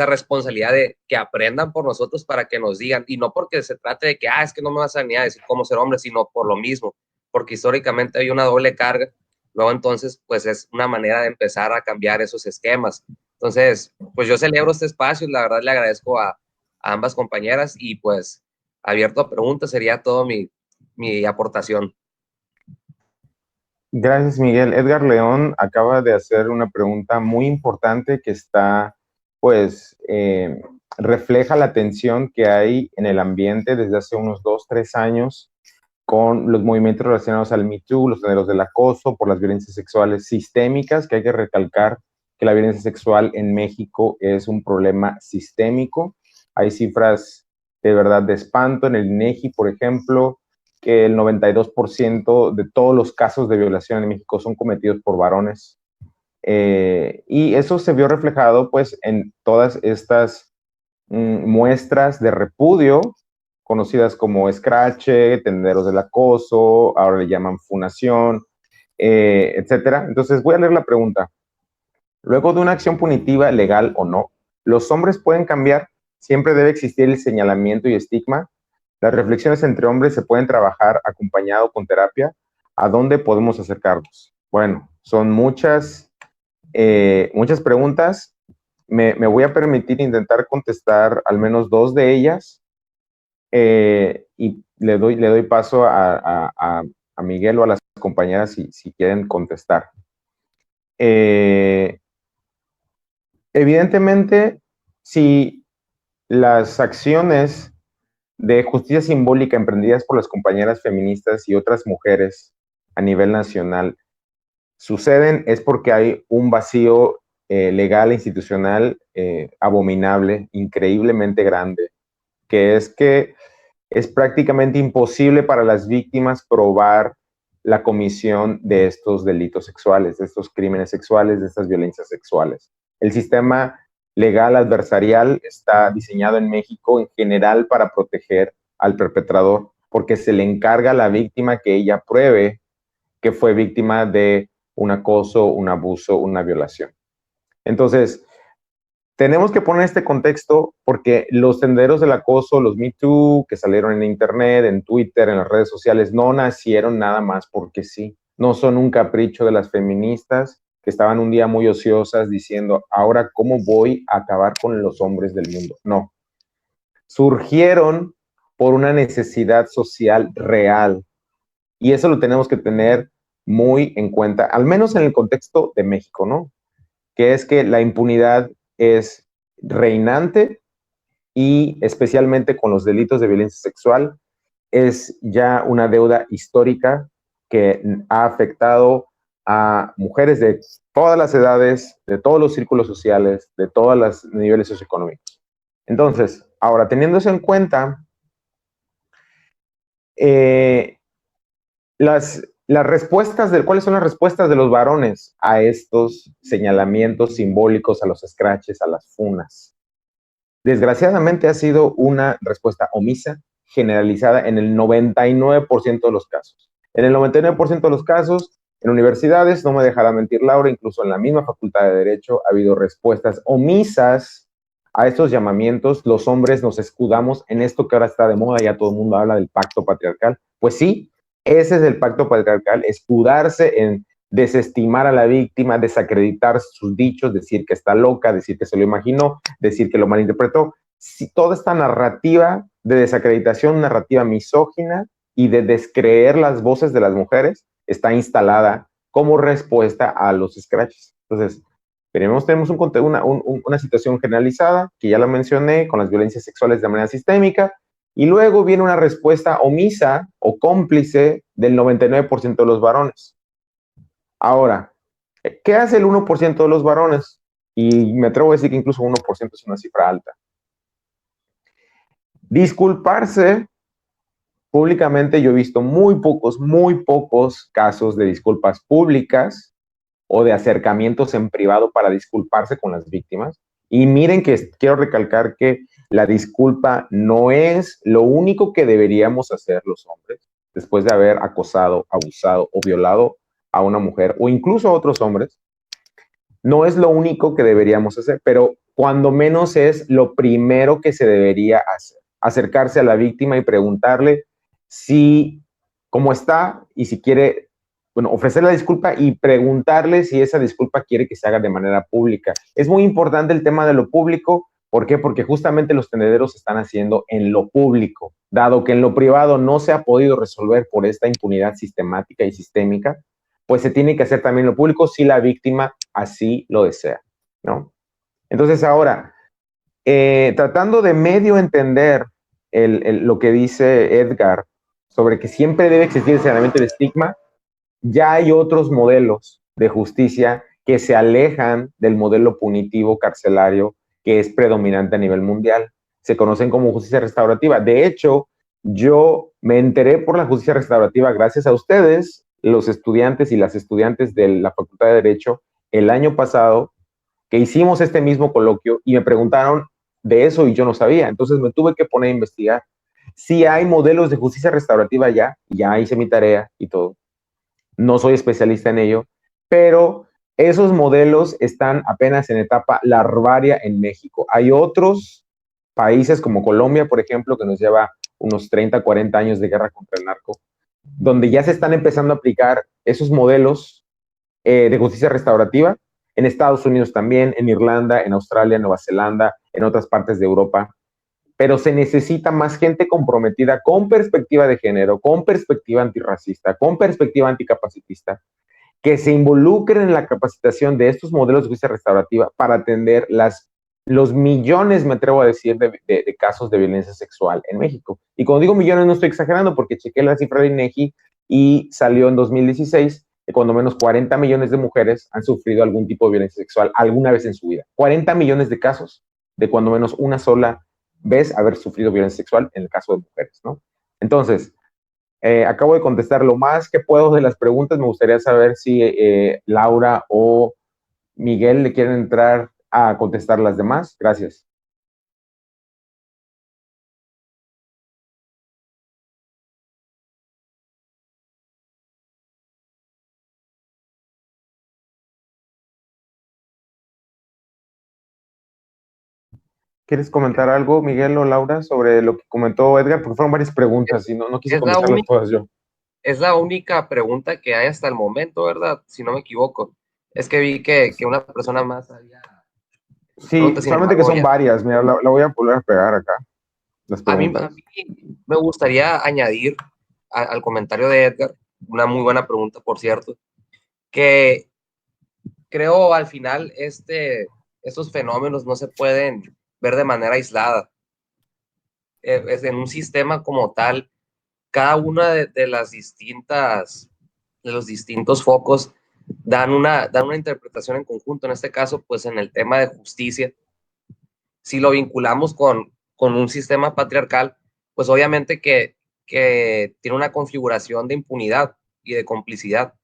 D: responsabilidad de que aprendan por nosotros para que nos digan, y no porque se trate de que, es que no me vas a ni a decir cómo ser hombre, sino por lo mismo, porque históricamente hay una doble carga. Luego entonces, pues es una manera de empezar a cambiar esos esquemas. Entonces, pues yo celebro este espacio, la verdad le agradezco a ambas compañeras y pues abierto a preguntas, sería todo mi aportación.
A: Gracias, Miguel. Edgar León acaba de hacer una pregunta muy importante que está, pues, refleja la tensión que hay en el ambiente desde hace unos 2, 3 años con los movimientos relacionados al Me Too, los géneros del acoso, por las violencias sexuales sistémicas, que hay que recalcar que la violencia sexual en México es un problema sistémico. Hay cifras de verdad de espanto en el INEGI, por ejemplo, que el 92% de todos los casos de violación en México son cometidos por varones. Y eso se vio reflejado pues en todas estas muestras de repudio, conocidas como escrache, tenderos del acoso, ahora le llaman funación, etcétera. Entonces voy a leer la pregunta. Luego de una acción punitiva, legal o no, ¿los hombres pueden cambiar? ¿Siempre debe existir el señalamiento y estigma? ¿Las reflexiones entre hombres se pueden trabajar acompañado con terapia? ¿A dónde podemos acercarnos? Bueno, son muchas preguntas. Me voy a permitir intentar contestar al menos 2 de ellas y le doy paso a Miguel o a las compañeras si quieren contestar. Evidentemente, si las acciones de justicia simbólica emprendidas por las compañeras feministas y otras mujeres a nivel nacional suceden, es porque hay un vacío legal e institucional abominable, increíblemente grande, que es prácticamente imposible para las víctimas probar la comisión de estos delitos sexuales, de estos crímenes sexuales, de estas violencias sexuales. El sistema legal adversarial está diseñado en México en general para proteger al perpetrador, porque se le encarga a la víctima que ella pruebe que fue víctima de un acoso, un abuso, una violación. Entonces, tenemos que poner este contexto porque los tenderos del acoso, los Me Too, que salieron en internet, en Twitter, en las redes sociales, no nacieron nada más porque sí. No son un capricho de las feministas que estaban un día muy ociosas diciendo, ahora, ¿cómo voy a acabar con los hombres del mundo? No. Surgieron por una necesidad social real. Y eso lo tenemos que tener muy en cuenta, al menos en el contexto de México, ¿no? Que es que la impunidad es reinante y especialmente con los delitos de violencia sexual es ya una deuda histórica que ha afectado a mujeres de todas las edades, de todos los círculos sociales, de todos los niveles socioeconómicos. Entonces, ahora, teniendo eso en cuenta, ¿cuáles son las respuestas de los varones a estos señalamientos simbólicos, a los scratches, a las funas? Desgraciadamente ha sido una respuesta omisa, generalizada en el 99% de los casos. En el 99% de los casos, en universidades, no me dejará mentir Laura, incluso en la misma Facultad de Derecho ha habido respuestas omisas a estos llamamientos. Los hombres nos escudamos en esto que ahora está de moda, ya todo el mundo habla del pacto patriarcal. Pues sí, ese es el pacto patriarcal, escudarse en desestimar a la víctima, desacreditar sus dichos, decir que está loca, decir que se lo imaginó, decir que lo malinterpretó. Si toda esta narrativa de desacreditación, narrativa misógina y de descreer las voces de las mujeres está instalada como respuesta a los scratches. Entonces, tenemos una situación generalizada, que ya la mencioné, con las violencias sexuales de manera sistémica, y luego viene una respuesta omisa o cómplice del 99% de los varones. Ahora, ¿qué hace el 1% de los varones? Y me atrevo a decir que incluso 1% es una cifra alta. Disculparse públicamente. Yo he visto muy pocos casos de disculpas públicas o de acercamientos en privado para disculparse con las víctimas. Y miren que quiero recalcar que la disculpa no es lo único que deberíamos hacer los hombres después de haber acosado, abusado o violado a una mujer o incluso a otros hombres. No es lo único que deberíamos hacer, pero cuando menos es lo primero que se debería hacer. Acercarse a la víctima y preguntarle si, cómo está y si quiere, bueno, ofrecer la disculpa y preguntarle si esa disculpa quiere que se haga de manera pública. Es muy importante el tema de lo público. ¿Por qué? Porque justamente los tendederos se están haciendo en lo público, dado que en lo privado no se ha podido resolver por esta impunidad sistemática y sistémica, pues se tiene que hacer también lo público si la víctima así lo desea, ¿no? Entonces ahora, tratando de medio entender lo que dice Edgar sobre que siempre debe existir el señalamiento del estigma, ya hay otros modelos de justicia que se alejan del modelo punitivo carcelario que es predominante a nivel mundial. Se conocen como justicia restaurativa. De hecho, yo me enteré por la justicia restaurativa gracias a ustedes, los estudiantes y las estudiantes de la Facultad de Derecho, el año pasado, que hicimos este mismo coloquio y me preguntaron de eso y yo no sabía. Entonces me tuve que poner a investigar. Sí hay modelos de justicia restaurativa ya hice mi tarea y todo. No soy especialista en ello, pero esos modelos están apenas en etapa larvaria en México. Hay otros países como Colombia, por ejemplo, que nos lleva unos 30, 40 años de guerra contra el narco, donde ya se están empezando a aplicar esos modelos de justicia restaurativa. En Estados Unidos también, en Irlanda, en Australia, en Nueva Zelanda, en otras partes de Europa. Pero se necesita más gente comprometida con perspectiva de género, con perspectiva antirracista, con perspectiva anticapacitista, que se involucren en la capacitación de estos modelos de justicia restaurativa para atender los millones, me atrevo a decir, de casos de violencia sexual en México. Y cuando digo millones no estoy exagerando porque chequé la cifra de INEGI y salió en 2016 que cuando menos 40 millones de mujeres han sufrido algún tipo de violencia sexual alguna vez en su vida. 40 millones de casos de cuando menos una sola vez haber sufrido violencia sexual en el caso de mujeres, ¿no? Entonces, acabo de contestar lo más que puedo de las preguntas. Me gustaría saber si Laura o Miguel le quieren entrar a contestar las demás. Gracias. ¿Quieres comentar algo, Miguel o Laura, sobre lo que comentó Edgar? Porque fueron varias preguntas y no quise contestarlas todas yo.
D: Es la única pregunta que hay hasta el momento, ¿verdad? Si no me equivoco. Es que vi que una persona más había...
A: Sí, solamente que son varias. Mira, la voy a volver a pegar acá. Las preguntas.
D: A mí me gustaría añadir al comentario de Edgar, una muy buena pregunta, por cierto, que creo al final estos fenómenos no se pueden ver de manera aislada. Es en un sistema como tal, cada una de las distintas de los distintos focos dan una interpretación en conjunto. En este caso, pues en el tema de justicia, si lo vinculamos con un sistema patriarcal, pues obviamente que tiene una configuración de impunidad y de complicidad.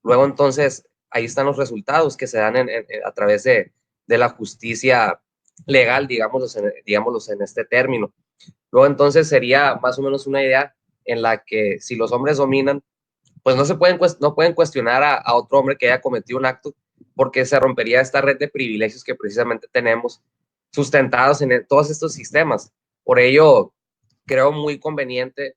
D: Luego, entonces, ahí están los resultados que se dan a través de la justicia legal, digámoslos en este término. Luego, entonces, sería más o menos una idea en la que si los hombres dominan, pues no pueden cuestionar a otro hombre que haya cometido un acto, porque se rompería esta red de privilegios que precisamente tenemos sustentados en todos estos sistemas. Por ello, creo muy conveniente,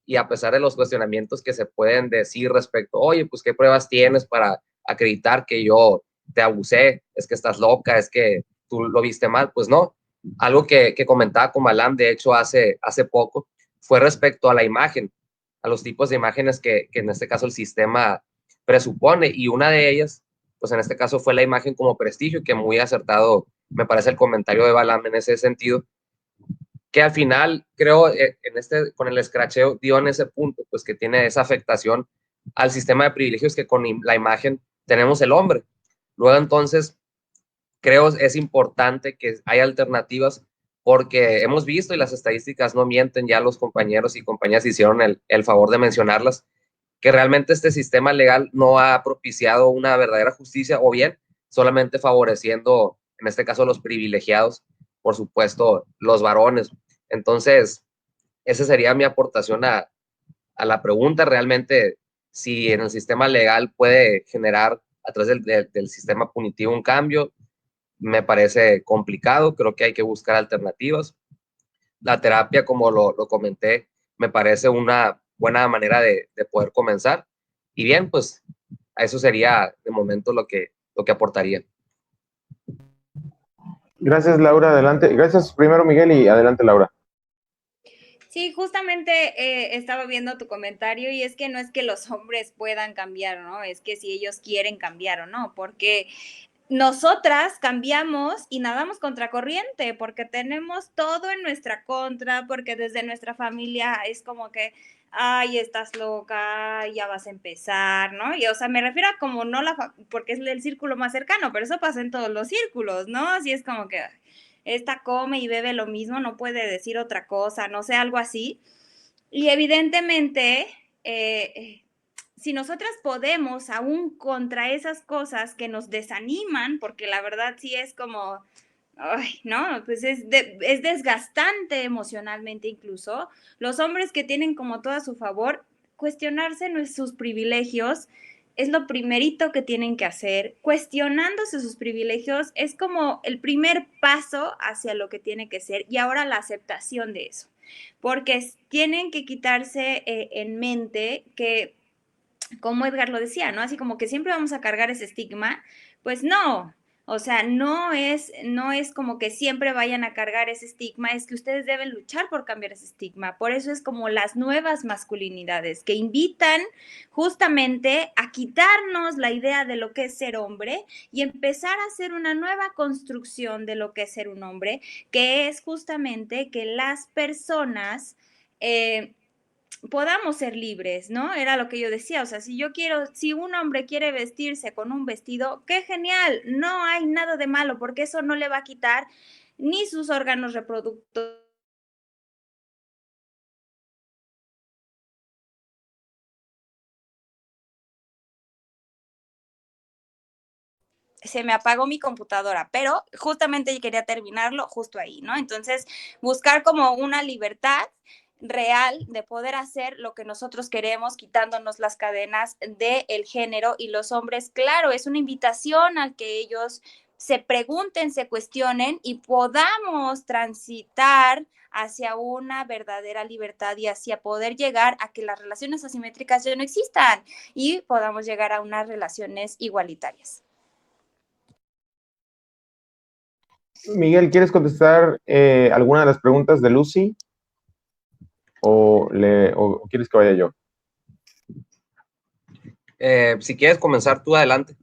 D: y a pesar de los cuestionamientos que se pueden decir respecto, oye, pues qué pruebas tienes para acreditar que yo te abusé, es que estás loca, es que tú lo viste mal, pues no. Algo que comentaba con Balam, de hecho, hace poco, fue respecto a la imagen, a los tipos de imágenes que en este caso el sistema presupone, y una de ellas, pues en este caso fue la imagen como prestigio, que muy acertado me parece el comentario de Balam en ese sentido, que al final creo con el escracheo dio en ese punto, pues que tiene esa afectación al sistema de privilegios que con la imagen tenemos el hombre. Luego entonces creo es importante que haya alternativas, porque hemos visto, y las estadísticas no mienten, ya los compañeros y compañeras hicieron el favor de mencionarlas, que realmente este sistema legal no ha propiciado una verdadera justicia, o bien solamente favoreciendo, en este caso, los privilegiados, por supuesto, los varones. Entonces, esa sería mi aportación a la pregunta. Realmente, si en el sistema legal puede generar a través del sistema punitivo un cambio, me parece complicado. Creo que hay que buscar alternativas. La terapia, como lo comenté, me parece una buena manera de poder comenzar. Y bien, pues a eso sería de momento lo que aportaría.
A: Gracias, Laura. Adelante. Gracias primero, Miguel, y adelante, Laura.
C: Sí, justamente estaba viendo tu comentario y es que no es que los hombres puedan cambiar, ¿no? Es que si ellos quieren cambiar o no, porque nosotras cambiamos y nadamos contracorriente porque tenemos todo en nuestra contra, porque desde nuestra familia es como que, ay, estás loca, ya vas a empezar, ¿no? Y o sea, me refiero a como no porque es el círculo más cercano, pero eso pasa en todos los círculos, ¿no? Así es como que esta come y bebe lo mismo, no puede decir otra cosa, no sé, algo así. Y evidentemente, si nosotras podemos aún contra esas cosas que nos desaniman, porque la verdad sí es como, ay, no, pues es desgastante emocionalmente incluso, los hombres que tienen como todo a su favor, cuestionarse sus privilegios es lo primerito que tienen que hacer. Cuestionándose sus privilegios es como el primer paso hacia lo que tiene que ser y ahora la aceptación de eso. Porque tienen que quitarse en mente que, como Edgar lo decía, ¿no? Así como que siempre vamos a cargar ese estigma, pues no. O sea, no es como que siempre vayan a cargar ese estigma, es que ustedes deben luchar por cambiar ese estigma. Por eso es como las nuevas masculinidades que invitan justamente a quitarnos la idea de lo que es ser hombre y empezar a hacer una nueva construcción de lo que es ser un hombre, que es justamente que las personas podamos ser libres, ¿no? Era lo que yo decía, o sea, si un hombre quiere vestirse con un vestido, qué genial, no hay nada de malo, porque eso no le va a quitar ni sus órganos reproductores. Se me apagó mi computadora, pero justamente quería terminarlo justo ahí, ¿no? Entonces, buscar como una libertad real de poder hacer lo que nosotros queremos, quitándonos las cadenas del género, y los hombres, claro, es una invitación a que ellos se pregunten, se cuestionen y podamos transitar hacia una verdadera libertad y hacia poder llegar a que las relaciones asimétricas ya no existan y podamos llegar a unas relaciones igualitarias.
A: Miguel, ¿quieres contestar alguna de las preguntas de Lucy? ¿O quieres que vaya yo?
D: Si quieres comenzar tú, adelante.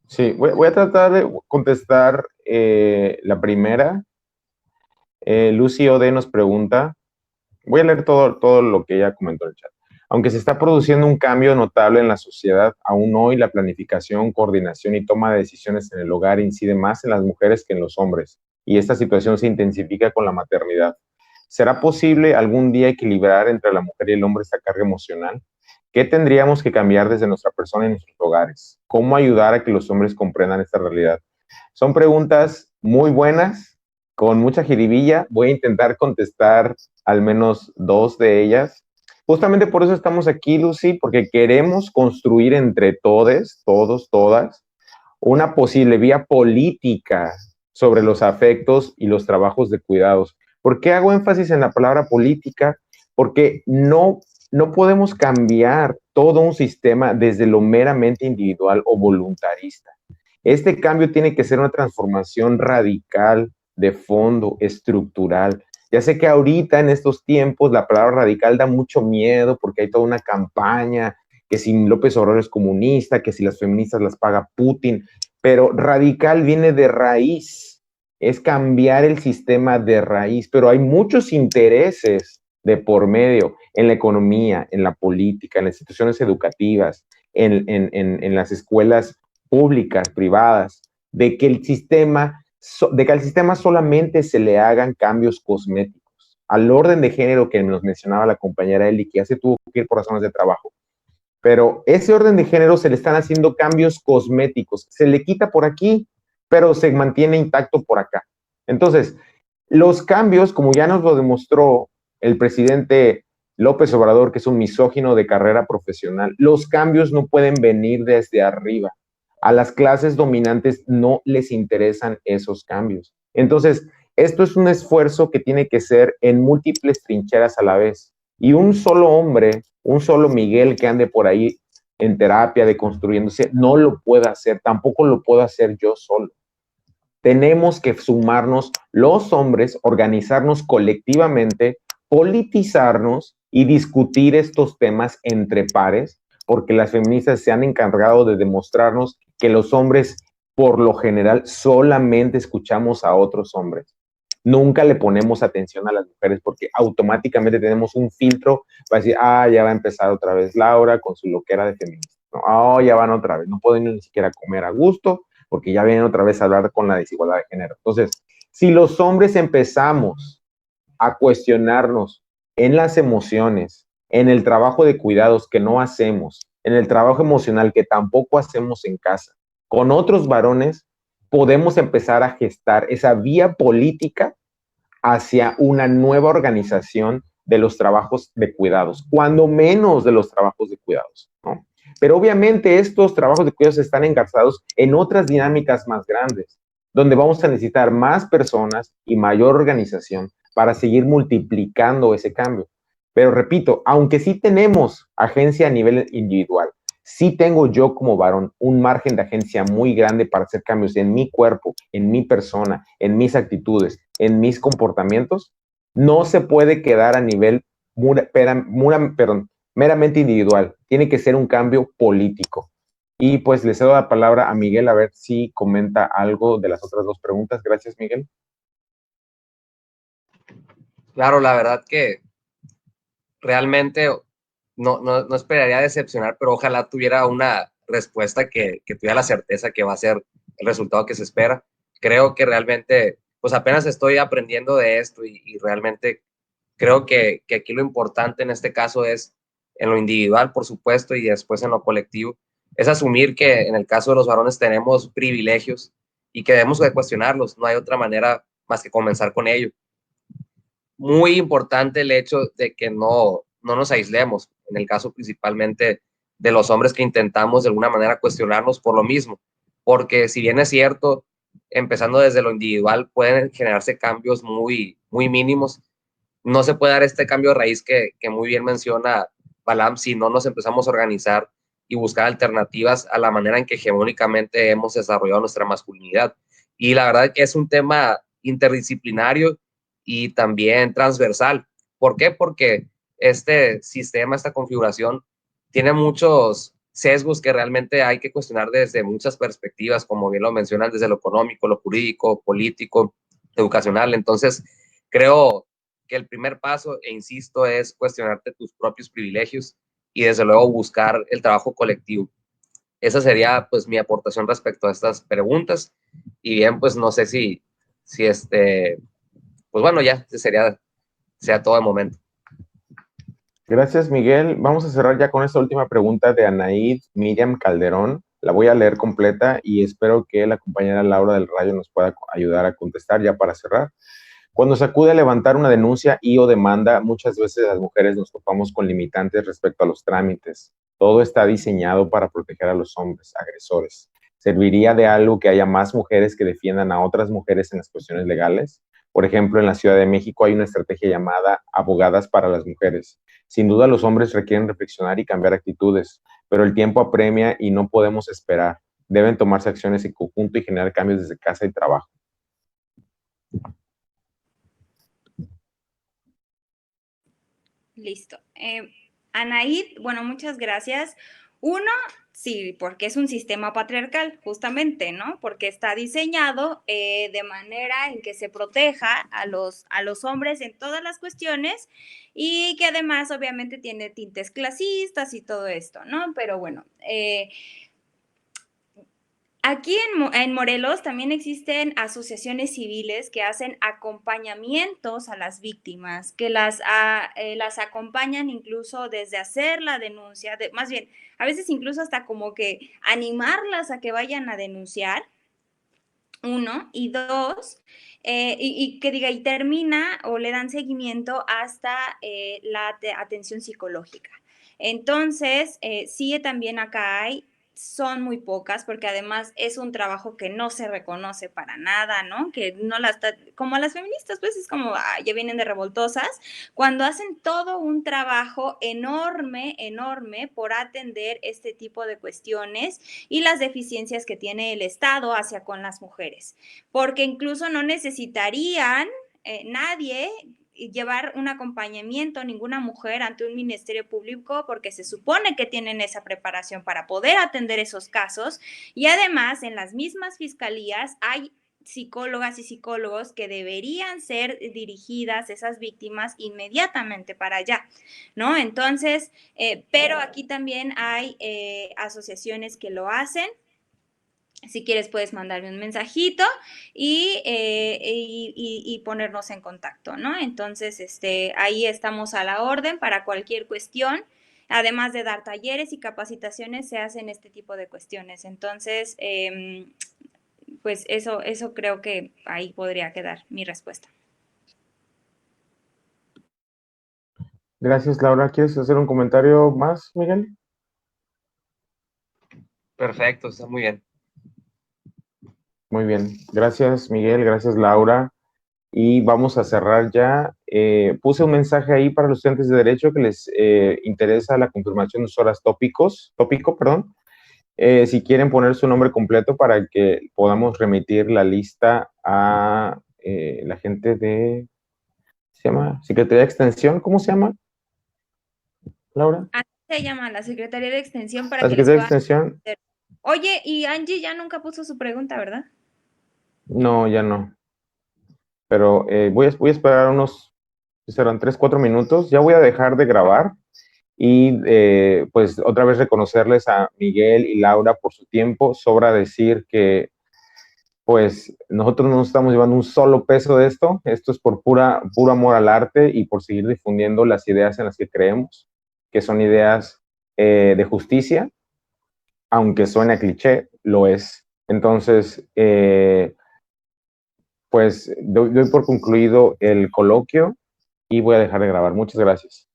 A: Sí, voy a tratar de contestar la primera. Lucy Ode nos pregunta, voy a leer todo lo que ella comentó en el chat. Aunque se está produciendo un cambio notable en la sociedad, aún hoy la planificación, coordinación y toma de decisiones en el hogar incide más en las mujeres que en los hombres, y esta situación se intensifica con la maternidad. ¿Será posible algún día equilibrar entre la mujer y el hombre esta carga emocional? ¿Qué tendríamos que cambiar desde nuestra persona y nuestros hogares? ¿Cómo ayudar a que los hombres comprendan esta realidad? Son preguntas muy buenas, con mucha jiribilla. Voy a intentar contestar al menos dos de ellas. Justamente por eso estamos aquí, Lucy, porque queremos construir entre todos, todas, una posible vía política sobre los afectos y los trabajos de cuidados. ¿Por qué hago énfasis en la palabra política? Porque no podemos cambiar todo un sistema desde lo meramente individual o voluntarista. Este cambio tiene que ser una transformación radical, de fondo, estructural. Ya sé que ahorita en estos tiempos la palabra radical da mucho miedo porque hay toda una campaña que si López Obrador es comunista, que si las feministas las paga Putin, pero radical viene de raíz, es cambiar el sistema de raíz, pero hay muchos intereses de por medio en la economía, en la política, en las instituciones educativas, en las escuelas públicas, privadas, de que al sistema solamente se le hagan cambios cosméticos. Al orden de género que nos mencionaba la compañera Eli, que ya se tuvo que ir por razones de trabajo. Pero ese orden de género se le están haciendo cambios cosméticos. Se le quita por aquí, pero se mantiene intacto por acá. Entonces, los cambios, como ya nos lo demostró el presidente López Obrador, que es un misógino de carrera profesional, los cambios no pueden venir desde arriba. A las clases dominantes no les interesan esos cambios. Entonces, esto es un esfuerzo que tiene que ser en múltiples trincheras a la vez. Y un solo hombre, un solo Miguel que ande por ahí en terapia, deconstruyéndose, no lo puede hacer, tampoco lo puedo hacer yo solo. Tenemos que sumarnos los hombres, organizarnos colectivamente, politizarnos y discutir estos temas entre pares, porque las feministas se han encargado de demostrarnos que los hombres, por lo general, solamente escuchamos a otros hombres. Nunca le ponemos atención a las mujeres porque automáticamente tenemos un filtro para decir, ya va a empezar otra vez Laura con su loquera de feminista. No, ya van otra vez, no pueden ni siquiera comer a gusto porque ya vienen otra vez a hablar con la desigualdad de género. Entonces, si los hombres empezamos a cuestionarnos en las emociones, en el trabajo de cuidados que no hacemos, en el trabajo emocional que tampoco hacemos en casa, con otros varones, podemos empezar a gestar esa vía política hacia una nueva organización de los trabajos de cuidados, cuando menos de los trabajos de cuidados, ¿no? Pero obviamente estos trabajos de cuidados están engarzados en otras dinámicas más grandes, donde vamos a necesitar más personas y mayor organización para seguir multiplicando ese cambio. Pero repito, aunque sí tenemos agencia a nivel individual, sí tengo yo como varón un margen de agencia muy grande para hacer cambios en mi cuerpo, en mi persona, en mis actitudes, en mis comportamientos, no se puede quedar a nivel meramente individual. Tiene que ser un cambio político. Y pues le cedo la palabra a Miguel a ver si comenta algo de las otras dos preguntas. Gracias, Miguel.
D: Claro, la verdad que realmente no esperaría decepcionar, pero ojalá tuviera una respuesta que tuviera la certeza que va a ser el resultado que se espera. Creo que realmente, pues apenas estoy aprendiendo de esto y realmente creo que aquí lo importante en este caso es en lo individual, por supuesto, y después en lo colectivo, es asumir que en el caso de los varones tenemos privilegios y que debemos de cuestionarlos. No hay otra manera más que comenzar con ello. Muy importante el hecho de que no nos aislemos, en el caso principalmente de los hombres que intentamos de alguna manera cuestionarnos por lo mismo, porque si bien es cierto, empezando desde lo individual pueden generarse cambios muy mínimos, no se puede dar este cambio de raíz que muy bien menciona Balam si no nos empezamos a organizar y buscar alternativas a la manera en que hegemónicamente hemos desarrollado nuestra masculinidad. Y la verdad que es un tema interdisciplinario y también transversal. ¿Por qué? Porque este sistema, esta configuración, tiene muchos sesgos que realmente hay que cuestionar desde muchas perspectivas, como bien lo mencionan, desde lo económico, lo jurídico, político, educacional. Entonces, creo que el primer paso, e insisto, es cuestionarte tus propios privilegios y desde luego buscar el trabajo colectivo. Esa sería pues mi aportación respecto a estas preguntas. Y bien, pues no sé si pues bueno, ya sea todo de momento.
A: Gracias, Miguel. Vamos a cerrar ya con esta última pregunta de Anaid Miriam Calderón. La voy a leer completa y espero que la compañera Laura del Rayo nos pueda ayudar a contestar ya para cerrar. Cuando se acude a levantar una denuncia y o demanda, muchas veces las mujeres nos topamos con limitantes respecto a los trámites. Todo está diseñado para proteger a los hombres agresores. ¿Serviría de algo que haya más mujeres que defiendan a otras mujeres en las cuestiones legales? Por ejemplo, en la Ciudad de México hay una estrategia llamada Abogadas para las Mujeres. Sin duda, los hombres requieren reflexionar y cambiar actitudes, pero el tiempo apremia y no podemos esperar. Deben tomarse acciones en conjunto y generar cambios desde casa y trabajo.
C: Listo. Anaid, bueno, muchas gracias. Uno, sí, porque es un sistema patriarcal, justamente, ¿no? Porque está diseñado de manera en que se proteja a los hombres en todas las cuestiones y que además obviamente tiene tintes clasistas y todo esto, ¿no? Pero bueno, aquí en Morelos también existen asociaciones civiles que hacen acompañamientos a las víctimas, que las acompañan incluso desde hacer la denuncia, más bien, a veces incluso hasta como que animarlas a que vayan a denunciar, uno, y dos, y que diga, y termina o le dan seguimiento hasta la atención psicológica. Entonces, sí, también acá son muy pocas, porque además es un trabajo que no se reconoce para nada, ¿no? Que no como a las feministas, pues es como, ya vienen de revoltosas, cuando hacen todo un trabajo enorme, enorme por atender este tipo de cuestiones y las deficiencias que tiene el Estado hacia con las mujeres, porque incluso no necesitarían nadie llevar un acompañamiento, ninguna mujer ante un ministerio público, porque se supone que tienen esa preparación para poder atender esos casos, y además en las mismas fiscalías hay psicólogas y psicólogos que deberían ser dirigidas esas víctimas inmediatamente para allá, ¿no? Entonces, pero aquí también hay asociaciones que lo hacen. Si quieres puedes mandarme un mensajito y ponernos en contacto, ¿no? Entonces, ahí estamos a la orden para cualquier cuestión. Además de dar talleres y capacitaciones, se hacen este tipo de cuestiones. Entonces, pues eso creo que ahí podría quedar mi respuesta.
A: Gracias, Laura. ¿Quieres hacer un comentario más, Miguel?
D: Perfecto, está muy bien.
A: Muy bien. Gracias, Miguel. Gracias, Laura. Y vamos a cerrar ya. Puse un mensaje ahí para los estudiantes de Derecho que les interesa la confirmación de usuarios tópico. Si quieren poner su nombre completo para que podamos remitir la lista a la gente de, ¿se llama? Secretaría de Extensión, ¿cómo se llama, Laura?
C: Así se llama la Secretaría de Extensión para
A: La
C: que les
A: Secretaría de
C: puedan...
A: Extensión.
C: Oye, y Angie ya nunca puso su pregunta, ¿verdad?
A: No, ya no. Pero voy a esperar unos, serán 3, 4 minutos. Ya voy a dejar de grabar. Y pues otra vez reconocerles a Miguel y Laura por su tiempo. Sobra decir que pues nosotros no estamos llevando un solo peso de esto. Esto es por puro amor al arte y por seguir difundiendo las ideas en las que creemos, que son ideas de justicia, aunque suene a cliché, lo es. Entonces, pues doy por concluido el coloquio y voy a dejar de grabar. Muchas gracias.